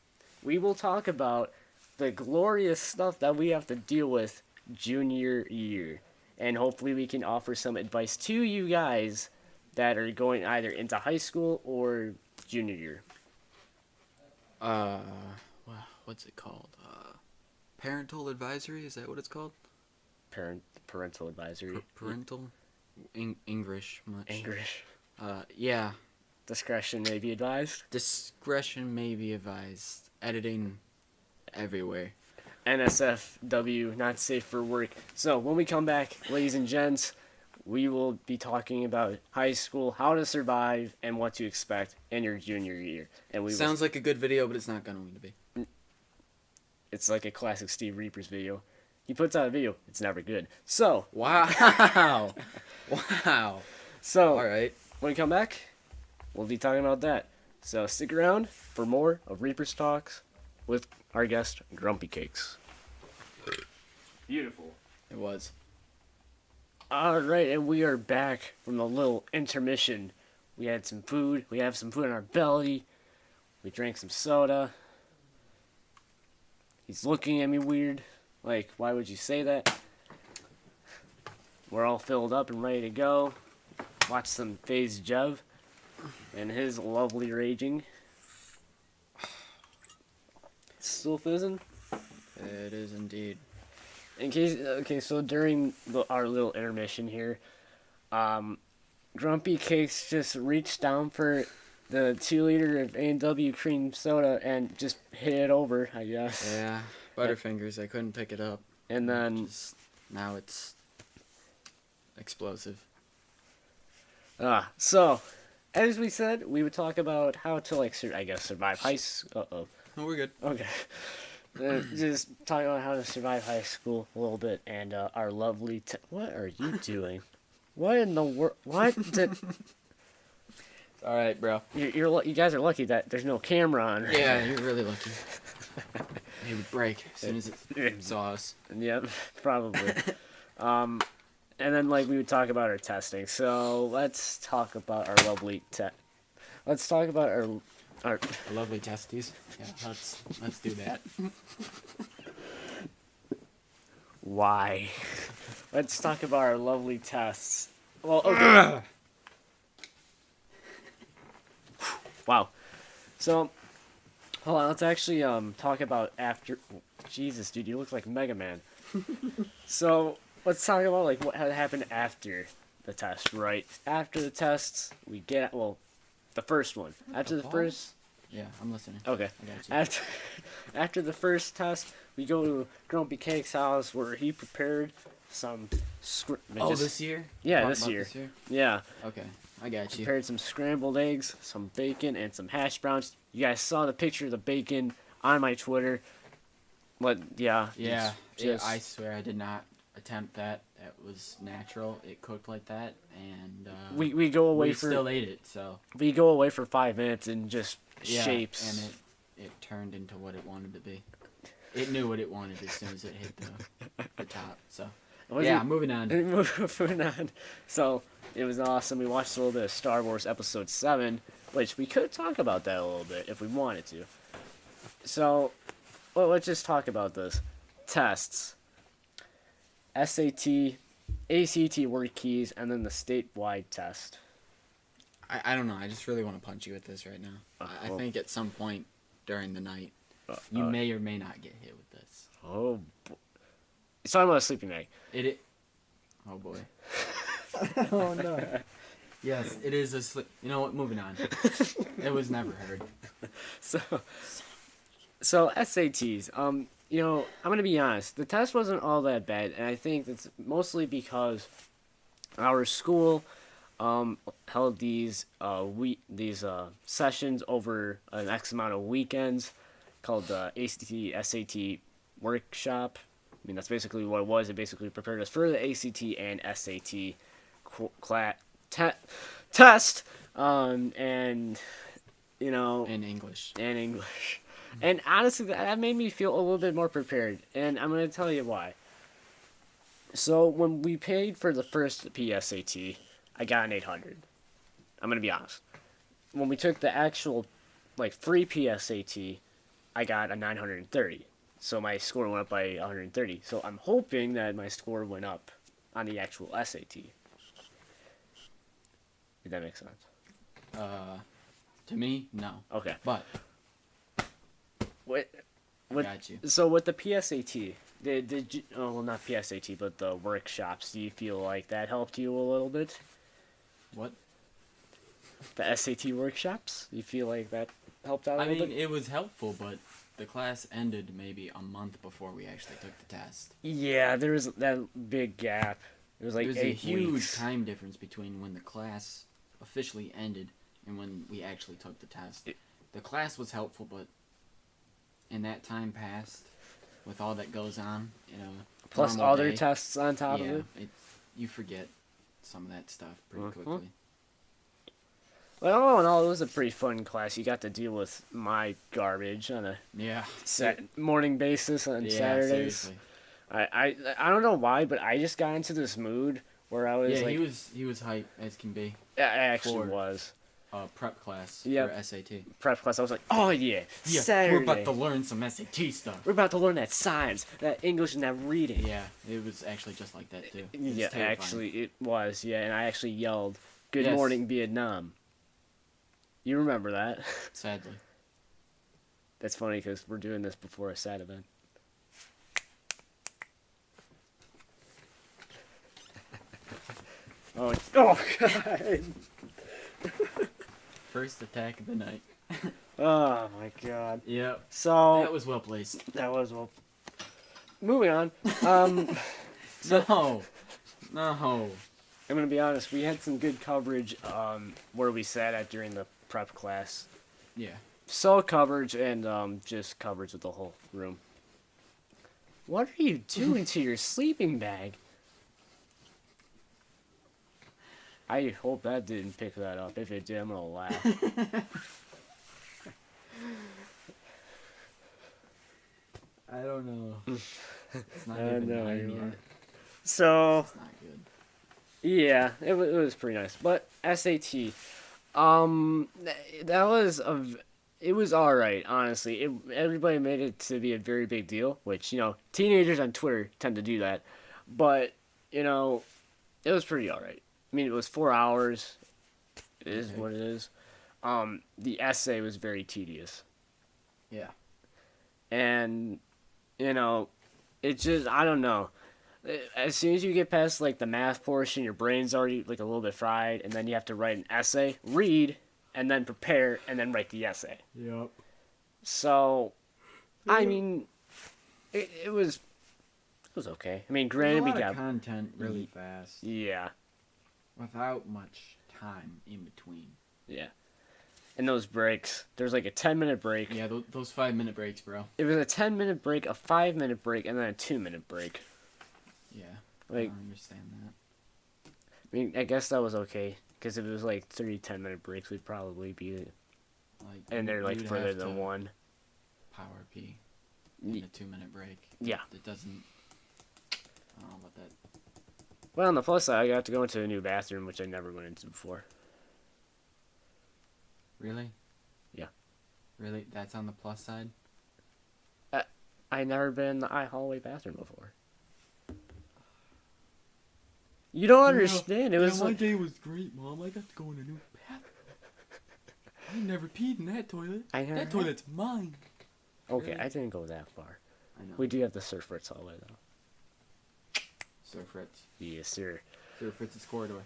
we will talk about the glorious stuff that we have to deal with junior year. And hopefully we can offer some advice to you guys that are going either into high school or junior year. What's it called? Parental advisory? Is that what it's called? Parental advisory. Parental? English much. English. Yeah. Discretion may be advised. Discretion may be advised. Editing everywhere. NSFW, not safe for work. So when we come back, ladies and gents, we will be talking about high school, how to survive, and what to expect in your junior year. And we Sounds like a good video, but it's not going to be. it's like a classic Steve Reaperz video. He puts out a video, it's never good. So, Wow. Wow. so All right. when we come back, we'll be talking about that. So stick around for more of Reaper's Talks with our guest, Grumpykakes. Beautiful. It was. All right, and we are back from the little intermission. We had some food. We have some food in our belly. We drank some soda. He's looking at me weird. Like, why would you say that? We're all filled up and ready to go. Watch some FaZe Jev and his lovely raging. Still fizzing? It is indeed. So during our little intermission here, Grumpy Cakes just reached down for the 2 liter of A&W cream soda and just hit it over, I guess. Yeah. Butterfingers. I couldn't pick it up. And then, Now it's explosive. so, as we said, we would talk about how to, survive high school. Uh-oh. Oh, we're good. Okay. Just talking about how to survive high school a little bit, and our lovely. What are you doing? What in the world? What did? All right, bro. You guys are lucky that there's no camera on. Right? Yeah, you're really lucky. It would break as soon as it saw us. Yep, probably. And then like we would talk about our testing. So let's talk about our lovely Let's talk about our Lovely testes. Yeah, let's do that. why. Let's talk about our lovely tests. Well, okay. Wow. So, hold on. Let's actually talk about after. Jesus, dude, you look like Mega Man. So let's talk about like what had happened after the test. Right after the tests, we get the first one. After the first. Yeah, I'm listening. Okay. I got you. After the first test, we go to GRUMPYKAKES' house where he prepared some. This year? Yeah, Talk this about year. This year? Yeah. Okay, I got you. Prepared some scrambled eggs, some bacon, and some hash browns. You guys saw the picture of the bacon on my Twitter. But yeah. Yeah, Just, I swear I did not attempt that. That was natural. It cooked like that, and we go away we for still ate it. So we go away for 5 minutes and just yeah, shapes. and it turned into what it wanted to be. It knew what it wanted as soon as it hit the top. So yeah, moving on. Moving on. So it was awesome. We watched a little bit of Star Wars Episode 7, which we could talk about that a little bit if we wanted to. So let's just talk about this. Tests. SAT, ACT word keys, and then the statewide test. I don't know. I just really want to punch you with this right now. I think at some point during the night, you may or may not get hit with this. Oh, it's talking about a sleeping bag. Oh boy. Oh no. Yes, it is a slip. You know what? Moving on. It was never heard. So SATs. I'm gonna be honest. The test wasn't all that bad, and I think that's mostly because our school held these sessions over an X amount of weekends called the ACT SAT workshop. I mean, that's basically what it was. It basically prepared us for the ACT and SAT test, and In English. And honestly, that made me feel a little bit more prepared, and I'm going to tell you why. So, when we paid for the first PSAT, I got an 800. I'm going to be honest. When we took the actual, free PSAT, I got a 930. So, my score went up by 130. So, I'm hoping that my score went up on the actual SAT. Did that make sense? To me, no. Okay. But What? I got you. So with the PSAT, did you? Oh, well, not PSAT, but the workshops. Do you feel like that helped you a little bit? What? The SAT workshops. You feel like that helped out a little bit? It was helpful, but the class ended maybe a month before we actually took the test. Yeah, there was that big gap. It was like There's 8 a huge weeks. time difference between when the class officially ended and when we actually took the test. The class was helpful, but in that time passed, with all that goes on, Plus normal other day, tests on top of it. You forget some of that stuff pretty quickly. Well, all in all, it was a pretty fun class. You got to deal with my garbage on a morning basis on Saturdays. Seriously. I don't know why, but I just got into this mood where I was like, he was hype as can be. I actually was. Prep class Yep. for SAT. Prep class. I was like, oh yeah, Yeah, Saturday. we're about to learn some SAT stuff. We're about to learn that science, that English, and that reading. Yeah, it was actually just like that too. It was Yeah, terrifying. actually, it was. Yeah, and I actually yelled, "Good Yes. morning, Vietnam." You remember that? Sadly. That's funny because we're doing this before a sad event. Oh God! First attack of the night. Oh my God! Yep. So That was well placed. that was well. Moving on. No. No. I'm gonna be honest. We had some good coverage where we sat at during the prep class. Yeah. Cell coverage and just coverage of the whole room. What are you doing to your sleeping bag? I hope that didn't pick that up. If it did, I'm gonna laugh. I don't know. It's not I even know 9 you yet. are. So It's not good. yeah, it was pretty nice. But SAT, that was it was all right, honestly. Everybody made it to be a very big deal, which teenagers on Twitter tend to do that. But it was pretty all right. I mean, it was 4 hours. It is Okay. what it is. The essay was very tedious, Yeah. and it just I don't know. As soon as you get past like the math portion, your brain's already like a little bit fried, and then you have to write an essay, read, and then prepare, and then write the essay. Yep. So, I mean, it was okay. I mean, There's a granted, we lot got of content really fast yeah, without much time in between. yeah. And those breaks, there's like a 10-minute break. Yeah, those 5-minute breaks, bro. It was a 10-minute break, a 5-minute break, and then a 2-minute break. Yeah. Like, I understand that. I mean, I guess that was okay, because if it was like 3 10-minute breaks, we'd probably be, Like, and they're like you'd further have than to one. Power P in Ye- a 2-minute break. Yeah. It doesn't. I don't know about that. Well, on the plus side, I got to go into a new bathroom, which I never went into before. Really? Yeah. Really? That's on the plus side? I never been in the hallway bathroom before. You don't understand. It was my like, day was great, Mom. I got to go in a new bathroom. I never peed in that toilet. I never That had- toilet's mine. okay, really? I didn't go that far. I know. We do have the Sir Fritz hallway though. Sir Fritz. Yes, sir. Sir Fritz's corridor.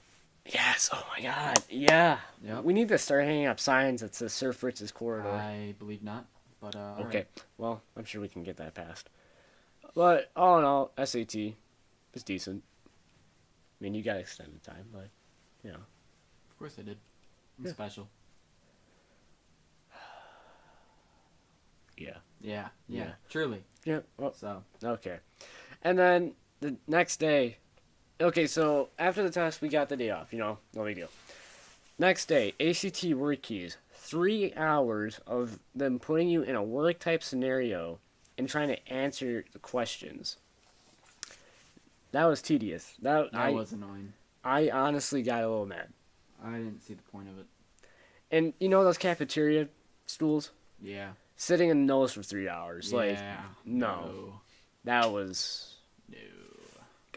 Yes. Oh my God. Yeah. Yep. We need to start hanging up signs that says Sir Fritz's corridor. I believe not, but all Okay. right. Well, I'm sure we can get that passed. But all in all, SAT was decent. I mean, you got extended time, but Of course I did. I'm Yeah. special. yeah. Yeah. Yeah. Truly. Yeah. Well, So. okay. And then the next day, okay, so after the test, we got the day off, no big deal. Next day, ACT work keys. 3 hours of them putting you in a work type scenario and trying to answer the questions. That was tedious. That was annoying. I honestly got a little mad. I didn't see the point of it. And those cafeteria stools? Yeah. Sitting in those for 3 hours. Like, Yeah. no. That was... No.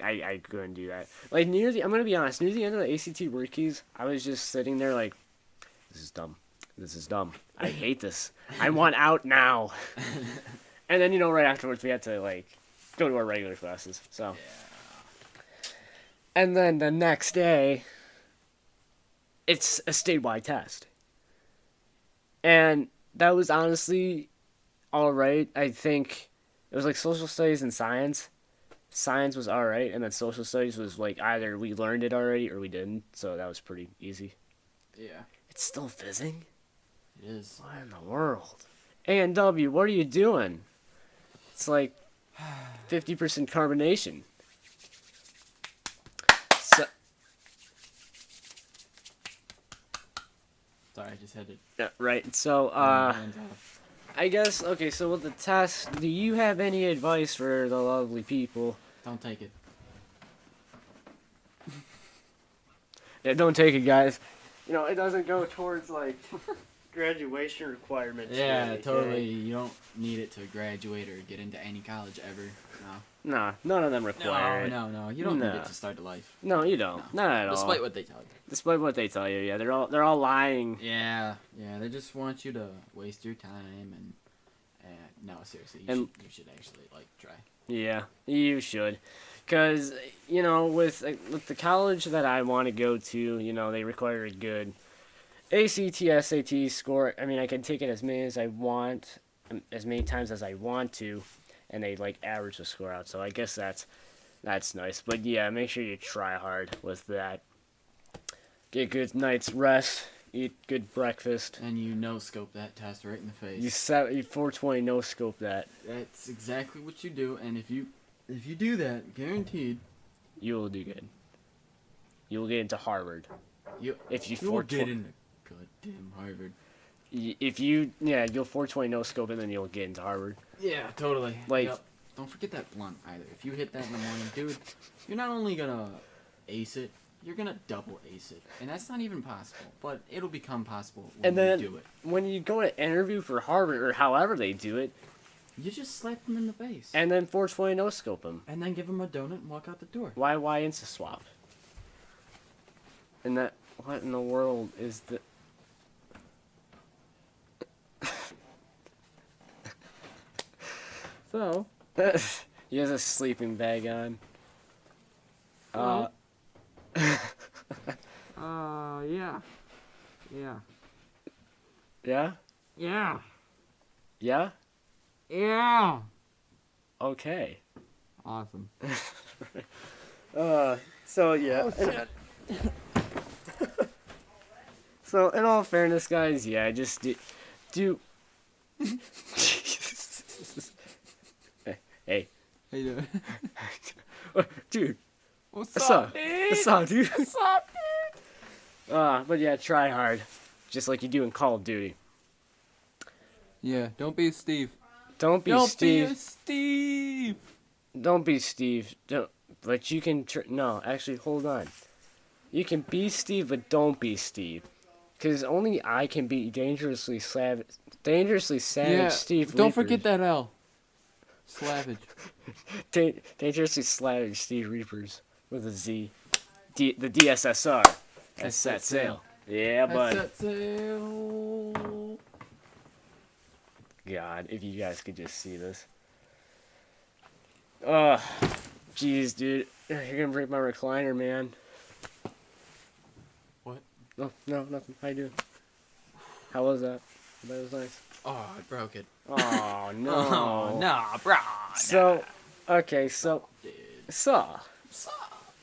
I couldn't do that. Like, I'm going to be honest, near the end of the ACT work keys, I was just sitting there like, this is dumb. This is dumb. I hate this. I want out now. And then, right afterwards, we had to, like, go to our regular classes. So. Yeah. And then the next day, it's a statewide test. And that was honestly all right. I think it was like social studies and science. Science was all right, and then social studies was like either we learned it already or we didn't. So that was pretty easy. Yeah. It's still fizzing? It is. What in the world? A&W, what are you doing? It's like 50% carbonation. So, Sorry, I just had to. yeah, right. So, turn my hands off. I guess, okay, so with the test, do you have any advice for the lovely people? Don't take it. Yeah, don't take it, guys. It doesn't go towards, like, Graduation requirements. Yeah, really. totally. You don't need it to graduate or get into any college ever. nah, none of them require it. No. You don't need No. it to start a life. No, you don't. No. Not at Despite all. what they tell you. Despite what they tell you, yeah. They're all lying. Yeah. They just want you to waste your time and. No, seriously, you should actually try. Yeah, you should. Because, with the college that I want to go to, they require a good ACT, SAT score. I mean, I can take it as many as I want, as many times as I want to, and they, average the score out. So I guess that's nice. But, yeah, make sure you try hard with that. Get good night's rest. Eat good breakfast. And you no-scope that test right in the face. You 420 no-scope that. That's exactly what you do, and if you do that, guaranteed, You will do good. You will get into Harvard. if you You'll get into goddamn Harvard. You'll 420 no scope and then you'll get into Harvard. Yeah, totally. Like, Yep. Don't forget that blunt either. If you hit that in the morning, dude, you're not only gonna ace it, you're gonna double ace it, and that's not even possible. But it'll become possible when and then you do it. when you go to interview for Harvard or however they do it, You just slap them in the face, and then 420 no scope them. and then give them a donut and walk out the door. Why insta swap? And that what in the world is the? So he has a sleeping bag on. Yeah. Yeah. Yeah. Yeah. Yeah. Okay. Awesome. So yeah. So in all fairness, guys, yeah, just do. Hey. How you doing? Dude. What's up, dude? What's up, dude? What's up, dude? But yeah, try hard. Just like you do in Call of Duty. Yeah, don't be Steve. Don't be Steve. Be a Steve. Don't be Steve. Don't. But you can. No, actually, hold on. You can be Steve, but don't be Steve. Because only I can be dangerously savage Steve. Don't Reaperz. forget that L. Slavage. Dangerously savage Steve Reaperz with a Z. The DSSR. That's set sail. Yeah, bud. Set sail. God, if you guys could just see this. Jeez, dude. You're gonna break my recliner, man. What? No, nothing. How you doing? How was that? That was nice. Oh, I broke it. Oh, no. Oh, nah, bro. So, okay, so. Dude. So.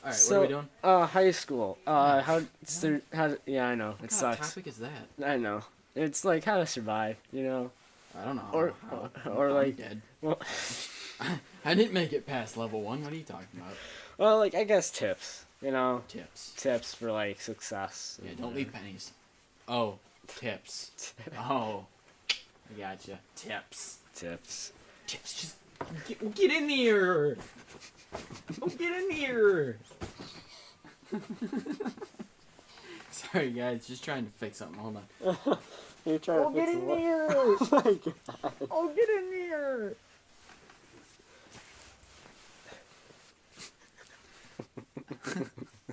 Alright, So, what are we doing? High school. Yeah, I know. It What sucks. kind of topic is that? I know. It's like how to survive, you know? I don't know. Or I'm like, dead. well, I didn't make it past level 1. What are you talking about? well, like, I guess tips, you know? Tips. Tips for, like, success. Yeah, don't leave pennies. Oh, tips. Oh, I gotcha. Tips. Tips. Tips. Just get in here. Oh, get in here. Sorry, guys. Just trying to fix something. Hold on. You're trying to Get fix in the here. Oh my god. Oh, get in here.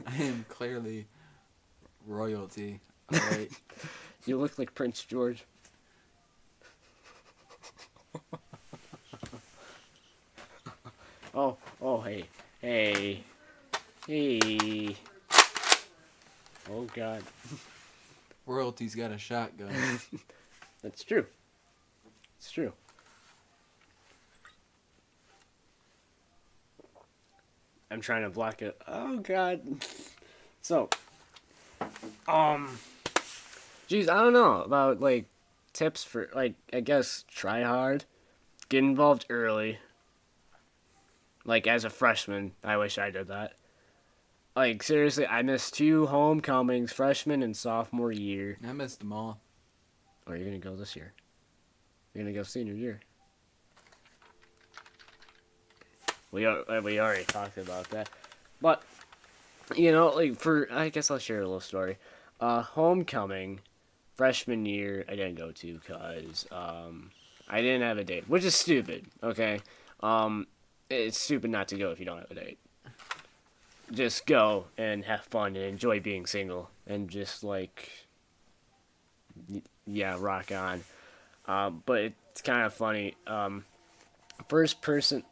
I am clearly royalty. Alright. You look like Prince George. Oh, hey. Oh god. Royalty's got a shotgun. That's true. It's true. I'm trying to block it. Oh god. So, geez, I don't know about like tips for like I guess try hard, get involved early. Like as a freshman, I wish I did that. Like seriously, I missed 2 homecomings, freshman and sophomore year. I missed them all. Or you're gonna go this year. You're gonna go senior year. We already talked about that, but you know, like I guess I'll share a little story. Homecoming, freshman year, I didn't go to because I didn't have a date, which is stupid. Okay, it's stupid not to go if you don't have a date. Just go and have fun and enjoy being single and just like, yeah, rock on. But it's kind of funny. First person.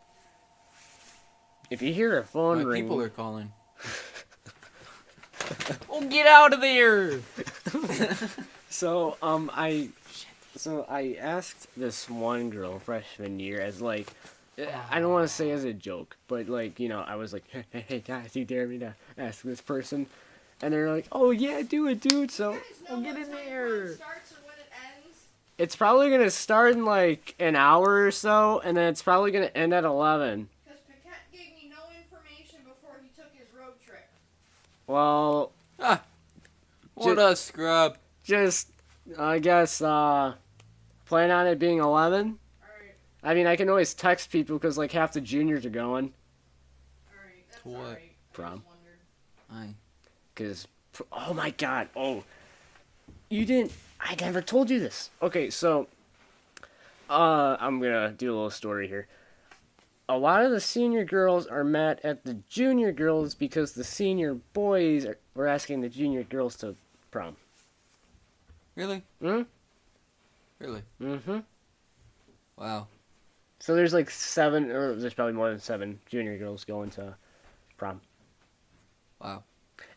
If you hear a phone ring, People are calling. Oh, get out of there! So I asked this one girl freshman year as like, I don't want to say as a joke, but like, you know, I was like, hey guys, you dare me to ask this person? And they're like, oh yeah, do it, dude. So Get in there! Starts or when it ends. it's probably gonna start in like an hour or so, and then it's probably gonna end at 11. Because Paquette gave me no information before he took his road trip. Well, What a scrub. Just, I guess, plan on it being 11. Alright, I mean, I can always text people because, like, half the juniors are going. alright, that's What? alright. I Prom. just wondered. Aye. Because, oh my god, you didn't, I never told you this. Okay, so, I'm gonna do a little story here. A lot of the senior girls are mad at the junior girls because the senior boys were asking the junior girls to prom. Really? Hmm? Really? Mm-hmm. Wow. So there's like 7, or there's probably more than 7 junior girls going to prom. Wow.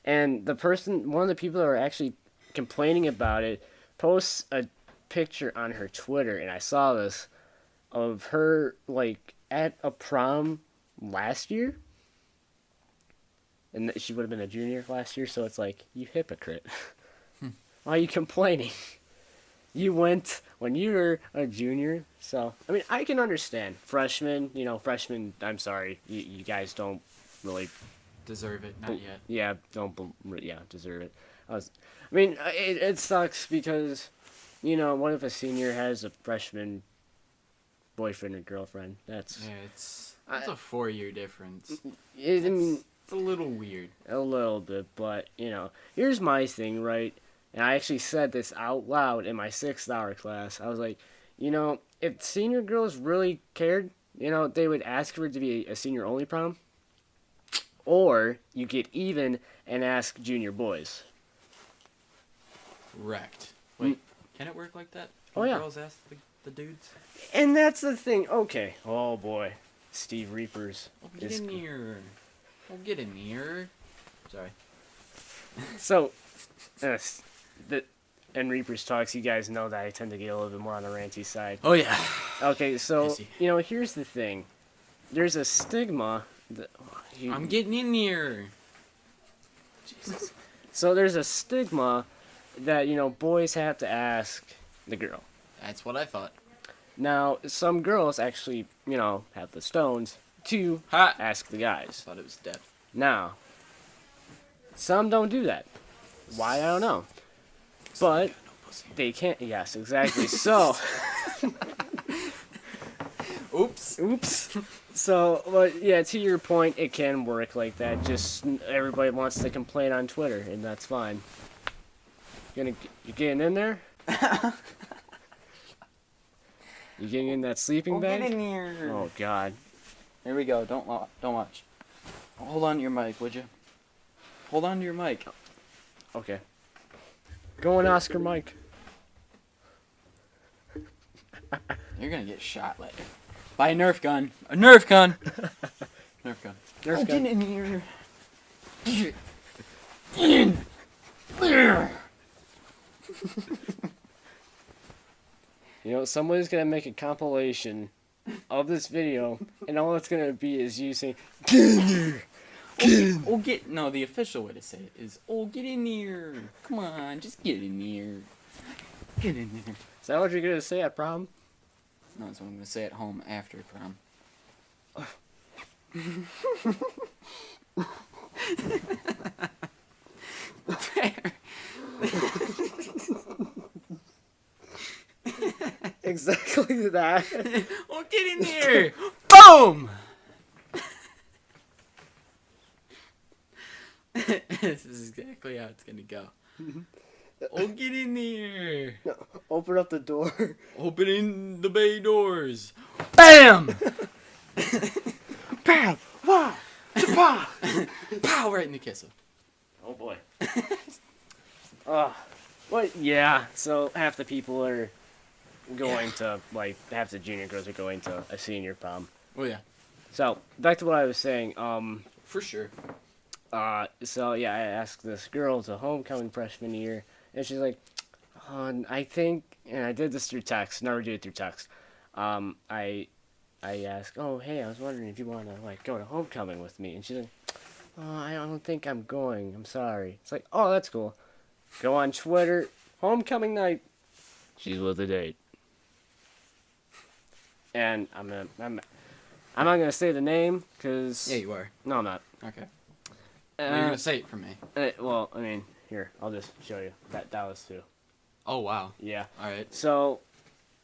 And one of the people that are actually complaining about it, posts a picture on her Twitter, and I saw this, of her, like, at a prom last year. And she would have been a junior last year, so it's like, you hypocrite. Why are you complaining? You went when you were a junior, so, I mean, I can understand. Freshmen, I'm sorry, you guys don't really Deserve it. Not yet. yeah, deserve it. It sucks because, what if a senior has a freshman boyfriend or girlfriend? That's Yeah, it's a 4-year difference. I mean, It's a little weird. a little bit, but here's my thing, right? And I actually said this out loud in my 6th hour class. I was like, if senior girls really cared, they would ask for it to be a senior only prom. Or you get even and ask junior boys. Wrecked. Wait, can it work like that? Can Oh, yeah. girls ask the dudes? And that's the thing. Okay. Oh, boy. Steve Reaperz. Oh, get in here. Oh, get in here. Sorry. So, in Reaper's talks, you guys know that I tend to get a little bit more on the ranty side. Oh, yeah. Okay, so, Pissy. here's the thing. There's a stigma. I'm getting in here. Jesus. So there's a stigma that, boys have to ask the girl. That's what I thought. Now, some girls actually, have the stones to Ha! ask the guys. Thought it was dead. Now, some don't do that. Why, I don't know. But No pussy. they can't. Yes, exactly. So, Oops. So, but yeah, to your point, it can work like that. Just everybody wants to complain on Twitter, and that's fine. You getting in there? You getting in that sleeping bag? Get in here. Oh God. Here we go. Don't watch. Hold on to your mic, would you? Hold on to your mic. Okay. Go on, Oscar Mike. You're gonna get shot later. By a Nerf gun. A Nerf gun. Nerf gun. Nerf gun. Get in here. Somebody's gonna make a compilation of this video, and all it's gonna be is you saying, "Get in here." No, the official way to say it is, get in here. Come on, just get in here. Get in here. Is that what you're gonna say at prom? No, that's what I'm gonna say at home after prom. Exactly that. Get in here. Boom. This is exactly how it's gonna go. Get in here. Open up the door. Opening the bay doors. Bam! Bam! Wow! Pow! Pow! Right in the kisser. Oh boy. But yeah, so half the people are going to, half the junior girls are going to a senior prom. Oh yeah. So, back to what I was saying, For sure. so yeah, I asked this girl, it's a homecoming freshman year, and she's like, I think, and I did this through text, never do it through text, I asked, oh, hey, I was wondering if you want to, go to homecoming with me, and she's like, I don't think I'm going, I'm sorry. It's like, oh, that's cool. Go on Twitter, homecoming night, she's with a date. And I'm not gonna say the name, because... Yeah, you are. No, I'm not. Okay. You're gonna say it for me. Well, I mean, here, I'll just show you. That was too. Oh wow. Yeah. All right. So,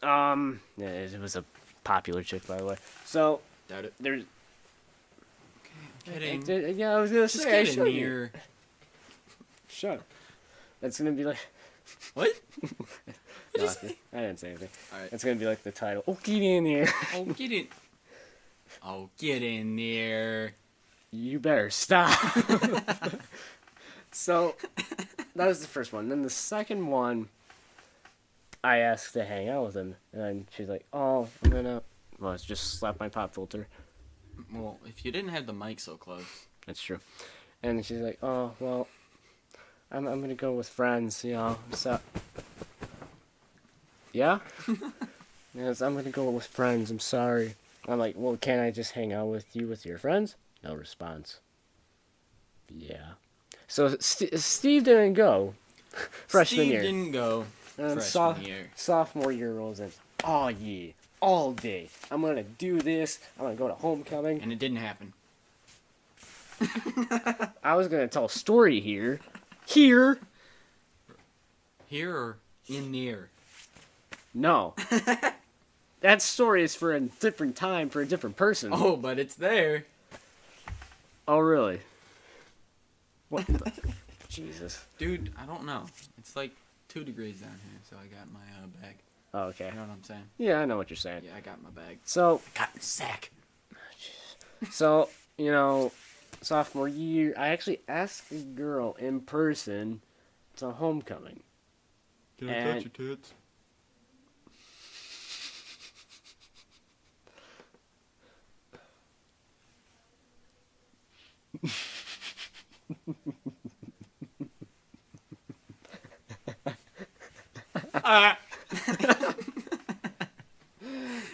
yeah, it was a popular chick, by the way. So Doubt it. there's. Okay, I'm kidding. Yeah, I was gonna Just say. I get in showed you. here. Shut up. That's gonna be like. What? No, I didn't say anything. All right. It's gonna be like the title. Oh, get in here. Oh, get in. Oh, get in there. You better stop. So, that was the first one. Then the second one, I asked to hang out with him, and then she's like, "Oh, I'm gonna." Well, it's just slap my pop filter. Well, if you didn't have the mic so close. That's true. And she's like, "Oh, well, I'm gonna go with friends, you know." So, yeah. Yes, I'm gonna go with friends. I'm sorry. I'm like, well, can't I just hang out with you with your friends? No response. Yeah. So Steve didn't go. Freshman Steve year. didn't go. And then Freshman year. sophomore year rolls in. Oh yeah, all day. I'm gonna do this. I'm gonna go to homecoming. And it didn't happen. I was gonna tell a story here. Here. Here or in near? No. That story is for a different time for a different person. Oh, but it's there. Oh really? What the? Jesus. Dude, I don't know. It's like 2 degrees down here, so I got my bag. Oh, okay. You know what I'm saying? Yeah, I know what you're saying. Yeah, I got my bag. So, Cotton sack. so you know, sophomore year, I actually asked a girl in person to homecoming. Can I touch your tits?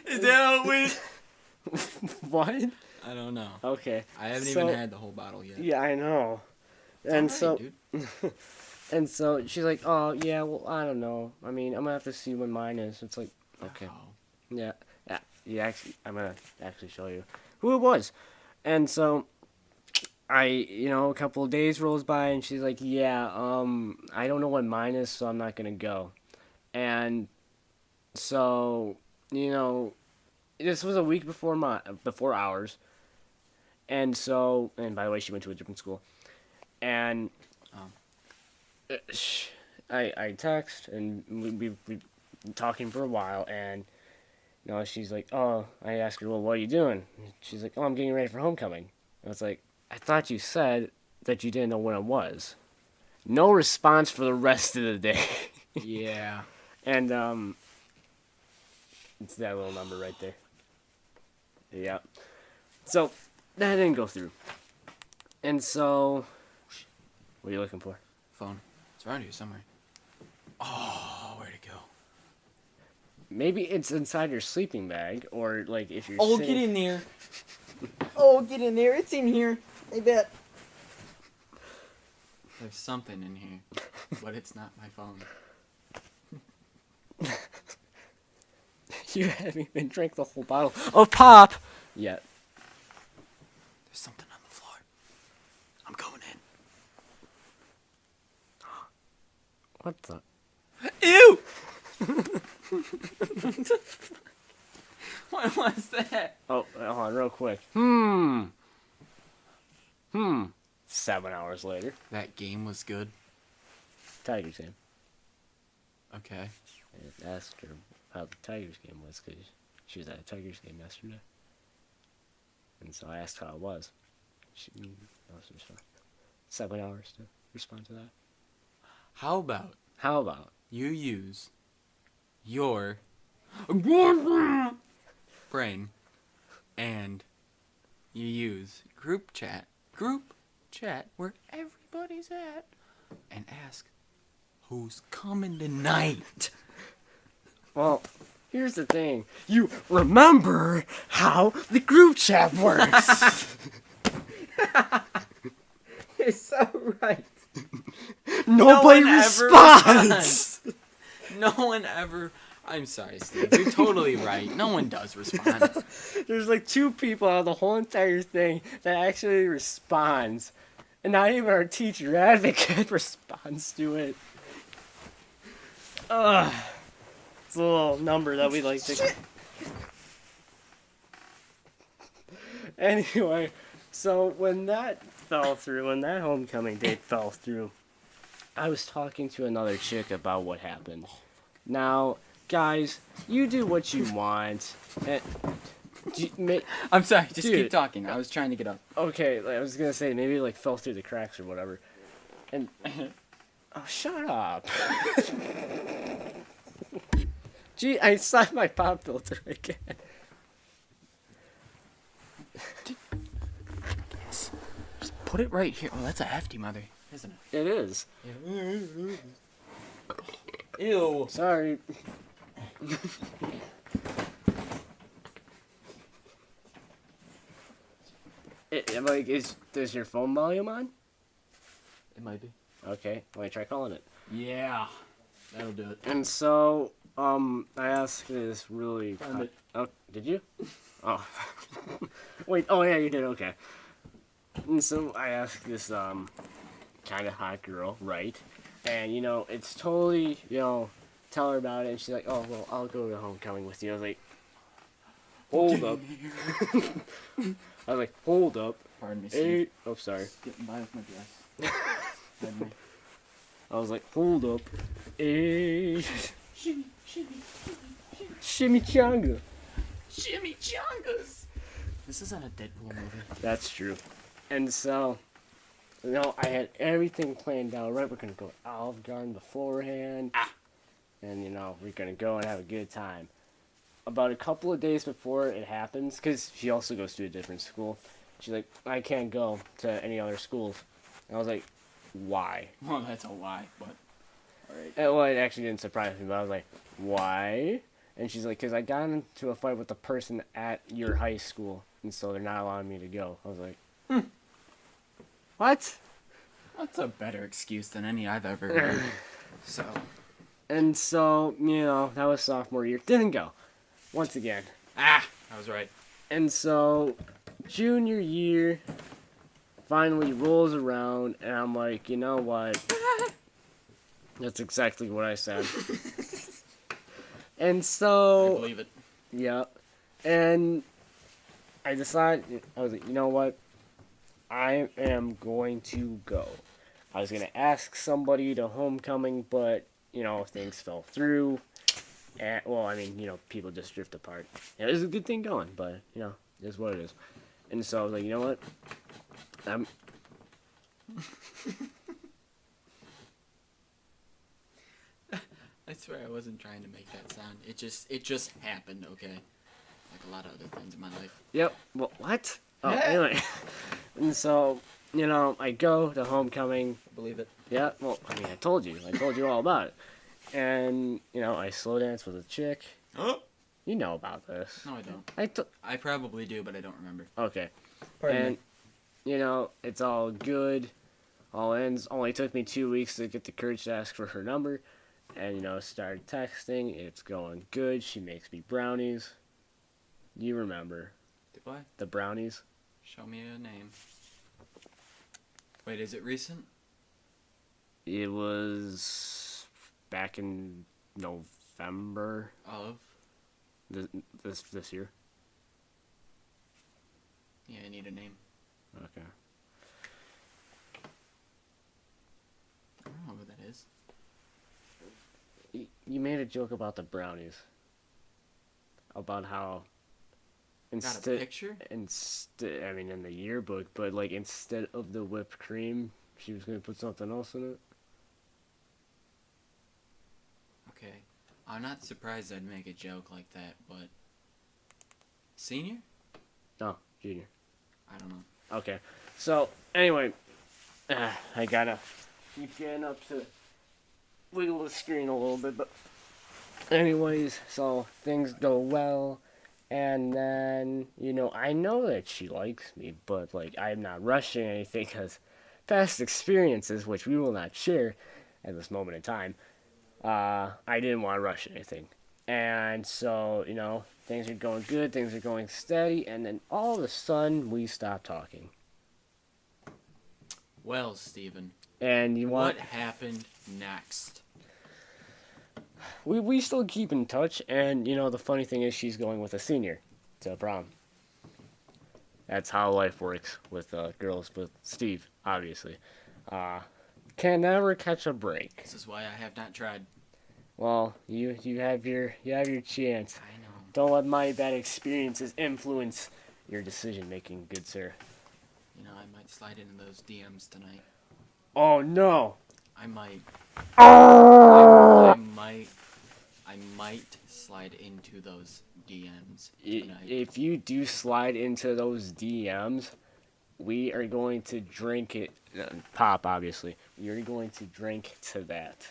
Is that how it went? What? I don't know. Okay. I haven't So- even had the whole bottle yet. Yeah, I know. And so, and so she's like, "Oh, yeah, well, I don't know. I mean, I'm gonna have to see when mine is." It's like, okay, yeah, actually, I'm gonna actually show you who it was. And so, a couple of days rolls by, and she's like, "Yeah, I don't know when mine is, so I'm not gonna go." And so, this was a week before ours. And so, and by the way, she went to a different school. And I text, and we talking for a while, and she's like, "Oh," I asked her, "Well, what are you doing?" She's like, "Oh, I'm getting ready for homecoming." I was like, "I thought you said that you didn't know when it was." No response for the rest of the day. Yeah. And it's that little number right there. Yeah. So that didn't go through. And so, what are you looking for? Phone. It's around here somewhere. Oh, where'd it go? Maybe it's inside your sleeping bag, or like if you're. Oh, sitting... get in there. Oh, get in there. It's in here. I bet. There's something in here, but it's not my phone. You haven't even drank the whole bottle of pop yet. There's something on the floor. I'm going in. What the? Ew! What was that? Oh, hold on, real quick. 7 hours later, That game was good. Tigers game. Okay. I asked her how the Tigers game was, because she was at a Tigers game yesterday. And so I asked how it was. She was respond. 7 hours to respond to that. How about How about? you use your brain and you use group chat where everybody's at, and ask who's coming tonight. Well, here's the thing. You remember how the group chat works. You're so right. Nobody one ever responds. No one ever. I'm sorry, Steve. You're totally right. No one does respond. There's like 2 people out of the whole entire thing that actually responds. And not even our teacher advocate responds to it. It's a little number that we like to. Anyway, so when that fell through, when that homecoming date fell through, I was talking to another chick about what happened. Now, guys, you do what you want. And, I'm sorry, just Dude. keep talking. I was trying to get up. okay, I was gonna say maybe like fell through the cracks or whatever. And oh, shut up. Gee, I slapped my pop filter again. Just put it right here. Oh, that's a hefty mother, isn't it? It is. Ew. Sorry. Like, does your phone volume on? It might be. Okay, let me try calling it. Yeah. That'll do it. And so, I asked this really. Found it. Oh, did you? Oh, wait. Oh, yeah, you did. Okay. And so I asked this kind of hot girl, right? And it's totally tell her about it, and she's like, "Oh, well, I'll go to homecoming with you." I was like, "Hold up." I was like, "Hold up." Pardon me, Hey. Steve. Oh, sorry. Getting by with my dress. Pardon me. I was like, "Hold up." Hey. Shimmy, shimmy, Chimichanga. shimmy chungus. This isn't a Deadpool movie. That's true. And so, I had everything planned out, right? We're going to go to Olive Garden beforehand. And, we're going to go and have a good time. About a couple of days before it happens, because she also goes to a different school, she's like, "I can't go to any other schools." And I was like, "Why?" Well, that's a lie, but alright. And, well, it actually didn't surprise me, but I was like, "Why?" And she's like, "Because I got into a fight with the person at your high school, and so they're not allowing me to go." I was like, What? That's a better excuse than any I've ever heard. So, And so, that was sophomore year. Didn't go. Once again. I was right. And so, junior year finally rolls around, and I'm like, you know what? That's exactly what I said. And I so, believe it. yeah. And I decided, I was like, you know what? I am going to go. I was going to ask somebody to homecoming, but, things fell through. And, well, I mean, people just drift apart. Yeah, it was a good thing going, but, it is what it is. And so I was like, you know what? I swear I wasn't trying to make that sound. It just happened, okay? Like a lot of other things in my life. Yep. Well, what? Oh, anyway. And so, I go to homecoming. Believe it. Yeah, well, I mean, I told you all about it. And, I slow dance with a chick. Oh! You know about this. No, I don't. I I probably do, but I don't remember. okay. Pardon And, it's all good. All ends. Only took me 2 weeks to get the courage to ask for her number. And, started texting. It's going good. She makes me brownies. You remember. Do I? The brownies? Show me a name. Wait, is it recent? It was back in November Of? this year. Yeah, I need a name. Okay. I don't know who that is. You made a joke about the brownies. About how Got a picture? I mean, in the yearbook, but like instead of the whipped cream, she was gonna put something else in it. Okay. I'm not surprised I'd make a joke like that, but... Senior? No, junior. I don't know. Okay. So anyway, I gotta keep getting up to wiggle the screen a little bit, but anyways, so things go well. And then, I know that she likes me, but, like, I'm not rushing anything because past experiences, which we will not share at this moment in time, I didn't want to rush anything. And so, things are going good, things are going steady, and then all of a sudden, we stop talking. Well, Steven, And you want what happened next? we still keep in touch, and you know the funny thing is she's going with a senior to prom. That's how life works with girls with Steve, obviously. Can never catch a break. This is why I have not tried. Well, you have your chance. I know. Don't let my bad experiences influence your decision making, good sir. You know, I might slide into those DMs tonight. Oh no! I might. Oh! I might slide into those DMs tonight. If you do slide into those DMs, we are going to drink it. Pop, obviously. We are going to drink to that.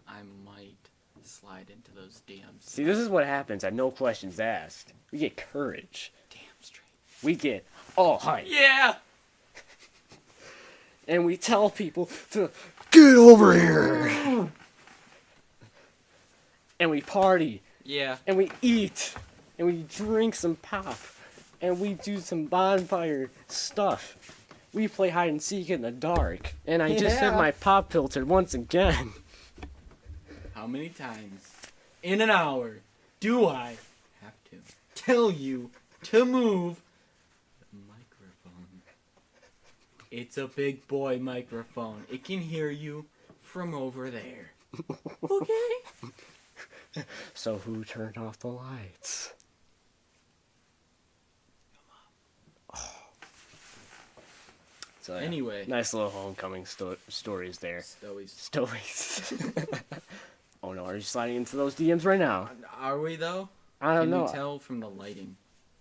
I might slide into those DMs. See, this is what happens at No Questions Asked. We get courage. Damn straight. We get all hype. Yeah! And we tell people to get over here. And we party. Yeah. And we eat. And we drink some pop. And we do some bonfire stuff. We play hide and seek in the dark. And I just hit Yeah. my pop filter once again. How many times in an hour do I have to tell you to move the microphone? It's a big boy microphone. It can hear you from over there. Okay? So who turned off the lights? So, yeah, Anyway. nice little homecoming stories there. Stories. Stories. Oh no, are you sliding into those DMs right now? Are we though? I don't Can know. you tell from the lighting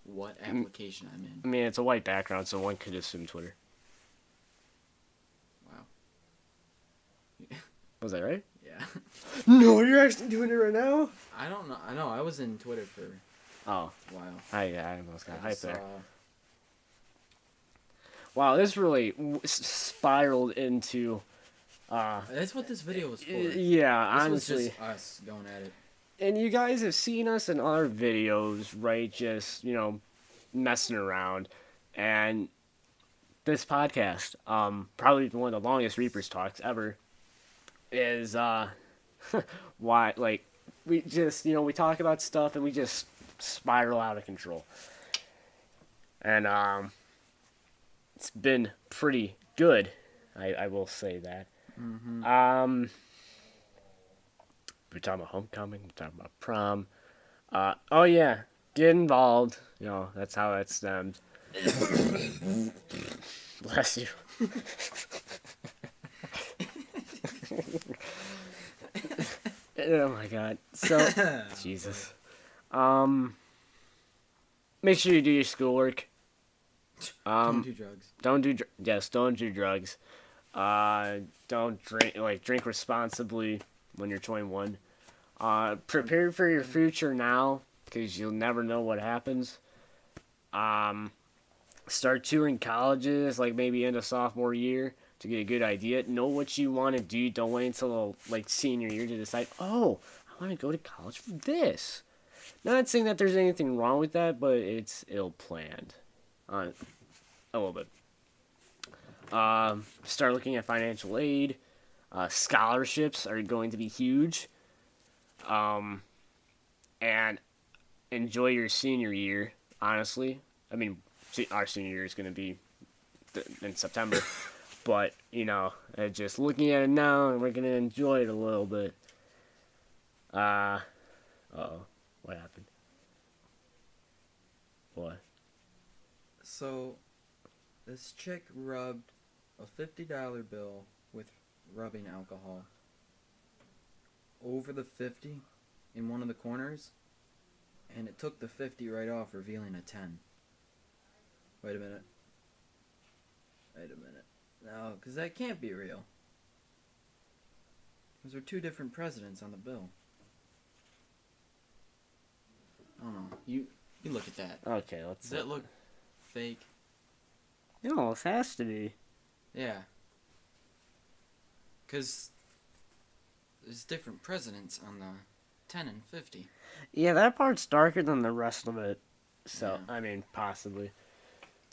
what application I'm in? I mean, it's a white background, so one could assume Twitter. Wow. Was that right? Yeah. No, you're actually doing it right now? I don't know. I know. I was in Twitter for Oh, a while. I almost got I hyped just there. saw- Wow, this really spiraled into. That's what this video was for. Yeah, This honestly. was just us going at it. And you guys have seen us in other videos, right? Just, you know, messing around. And this podcast, probably one of the longest Reaperz talks ever, is, why, like, we just, you know, we talk about stuff and we just spiral out of control. And, it's been pretty good, I will say that. Mm-hmm. We're talking about homecoming, we're talking about prom. Oh yeah, get involved. You know, that's how that stemmed. Bless you. Oh my god. So, Jesus. Make sure you do your schoolwork. Don't do drugs. Don't do don't do drugs. Don't drink responsibly when you're 21. Prepare for your future now, because you'll never know what happens. Start touring colleges, like maybe end of sophomore year, to get a good idea. Know what you want to do. Don't wait until like senior year to decide, oh, I want to go to college for this. Not saying that there's anything wrong with that, but it's ill-planned. A little bit. Start looking at financial aid. Scholarships are going to be huge. And enjoy your senior year, honestly. I mean, our senior year is going to be in September. But, you know, just looking at it now, and we're going to enjoy it a little bit. Uh-oh. What happened? What? So, this chick rubbed a $50 bill with rubbing alcohol over the 50 in one of the corners, and it took the 50 right off, revealing a 10. Wait a minute. No, because that can't be real. Those are two different presidents on the bill. I don't know. You look at that. Okay, let's... Does that look fake? It almost has to be. Yeah. Because there's different presidents on the 10 and 50. Yeah, that part's darker than the rest of it. So, Yeah. I mean, possibly.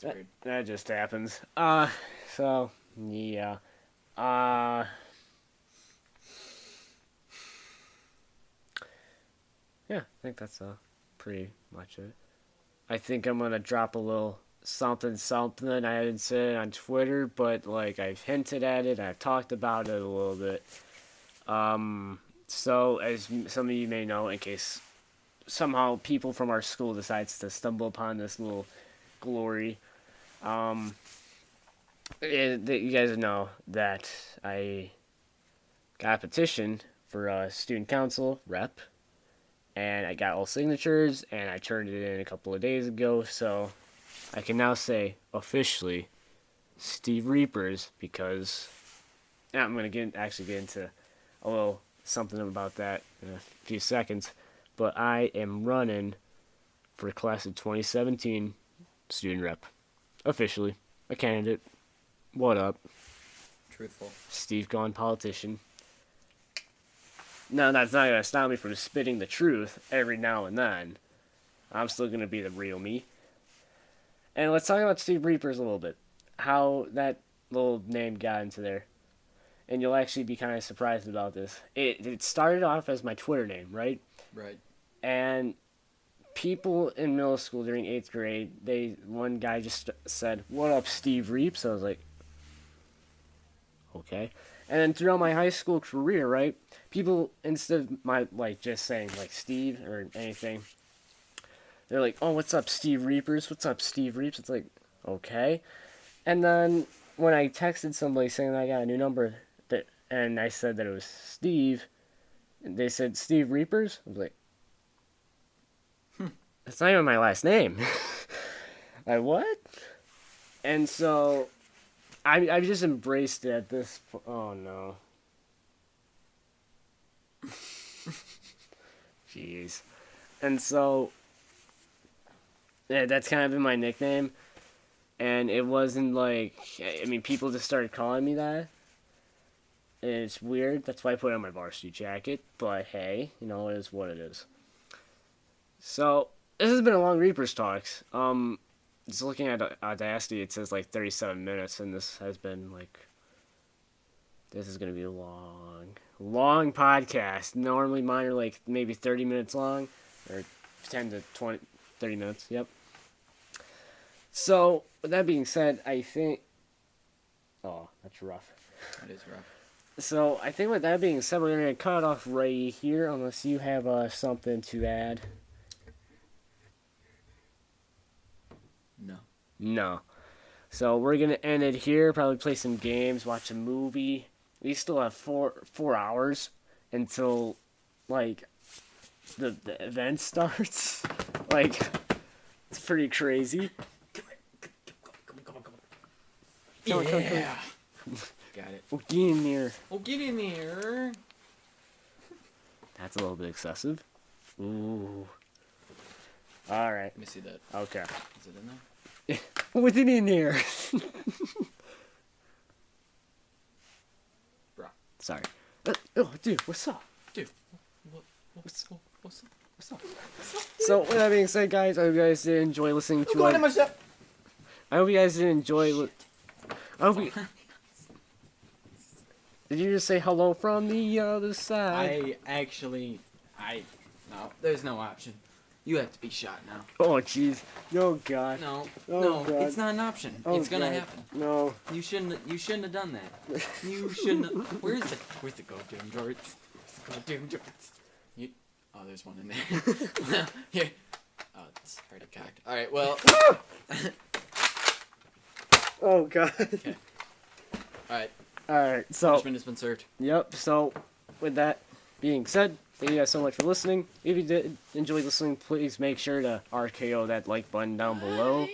It's weird. That just happens. So yeah. Yeah, I think that's pretty much it. I think I'm gonna drop a little something I haven't said on Twitter, but like I've hinted at it, I've talked about it a little bit. So as some of you may know, in case somehow people from our school decides to stumble upon this little glory, you guys know that I got a petition for a student council rep, and I got all signatures, and I turned it in a couple of days ago, so I can now say officially Steve Reaperz, because I'm going to actually get into a little something about that in a few seconds, but I am running for class of 2017 student rep. Officially. A candidate. What up? Truthful. Steve Gone politician. No, that's not going to stop me from spitting the truth every now and then. I'm still going to be the real me. And let's talk about Steve Reaperz a little bit. How that little name got into there. And you'll actually be kind of surprised about this. It started off as my Twitter name, right? Right. And people in middle school during 8th grade, one guy just said, "What up, Steve Reaps?" I was like, okay. And then throughout my high school career, right, people, instead of my, like, just saying, like, Steve or anything, they're like, "Oh, what's up, Steve Reaperz? What's up, Steve Reaps?" It's like, okay. And then when I texted somebody saying that I got a new number, and I said that it was Steve, they said, "Steve Reaperz?" I was like, that's not even my last name. Like, what? And so I just embraced it at this point. Oh, no. Jeez. And so, yeah, that's kind of been my nickname. And it wasn't like, I mean, people just started calling me that. And it's weird. That's why I put it on my varsity jacket. But hey, you know, it is what it is. So, this has been a long Reaperz Talks. Just looking at Audacity, it says like 37 minutes, and this has been like, this is going to be a long podcast. Normally mine are like maybe 30 minutes long, or 10 to 20, 30 minutes, yep. So, with that being said, I think, oh, that's rough. That is rough. So, I think with that being said, we're going to cut it off right here, unless you have something to add. No. So we're going to end it here, probably play some games, watch a movie. We still have four hours until, like, the event starts. Like, it's pretty crazy. Come on. Yeah. Got it. Oh, get in there. Oh, get in there. That's a little bit excessive. Ooh. All right. Let me see that. Okay. Is it in there? What's it in there? Bro. Sorry. Oh, dude, what's up? Dude. What's up? So, with that being said, guys, I hope you guys did enjoy listening to Going to myself. I hope you guys did enjoy. I hope you. Did you just say hello from the other side? No, there's no option. You have to be shot now. Oh, jeez. Oh, God. No, Oh, God. it's not an option. Oh, it's gonna God. happen. No. You shouldn't have done that. You shouldn't have. Where's the goddamn jorts? Oh, there's one in there. Here. Oh, it's already cocked. Alright, well. Oh, God. Okay. Alright. Alright, so. Punishment has been served. Yep, so, with that being said, thank you guys so much for listening. If you did enjoy listening, please make sure to RKO that like button down below.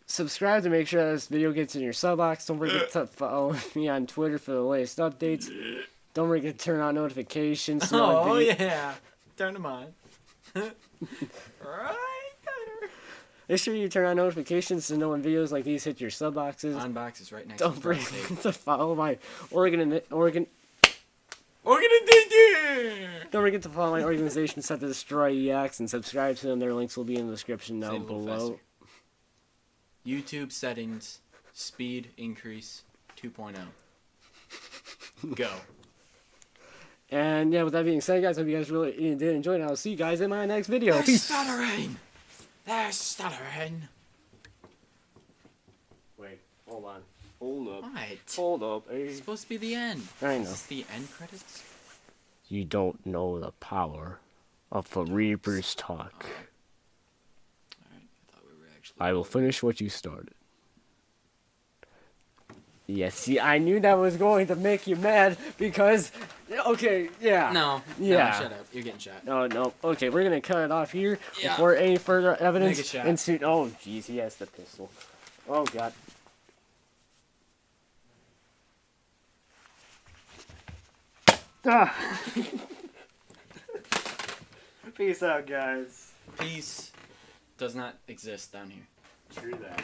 Subscribe to make sure that this video gets in your sub box. Don't forget to follow me on Twitter for the latest updates. Don't forget to turn on notifications. So Oh, yeah. Turn them on. Right there. Make sure you turn on notifications to know when videos like these hit your sub boxes. On boxes right next Don't to the forget front page. to follow my Oregon We're gonna do this. Don't forget to follow my organization, Set to Destroy EX, and subscribe to them. Their links will be in the description Say it a down little below. faster. YouTube settings, speed increase 2.0. Go. And yeah, with that being said, guys, hope you guys really did enjoy it. And I'll see you guys in my next video. They're Peace. stuttering. They're stuttering. Wait, hold on. Hold up. What? Hold up. It's supposed to be the end. I know. Is this the end credits? You don't know the power of the Reaper's talk. Alright, I thought we were actually. I will finish what you started. Yeah, see, I knew that was going to make you mad because, okay, yeah. No. Yeah. No, shut up. You're getting shot. No, no. Okay, we're going to cut it off here Yeah. before any further evidence. Make a shot. And oh, jeez, he has the pistol. Oh, God. Ah. Peace out, guys. Peace does not exist down here. True that.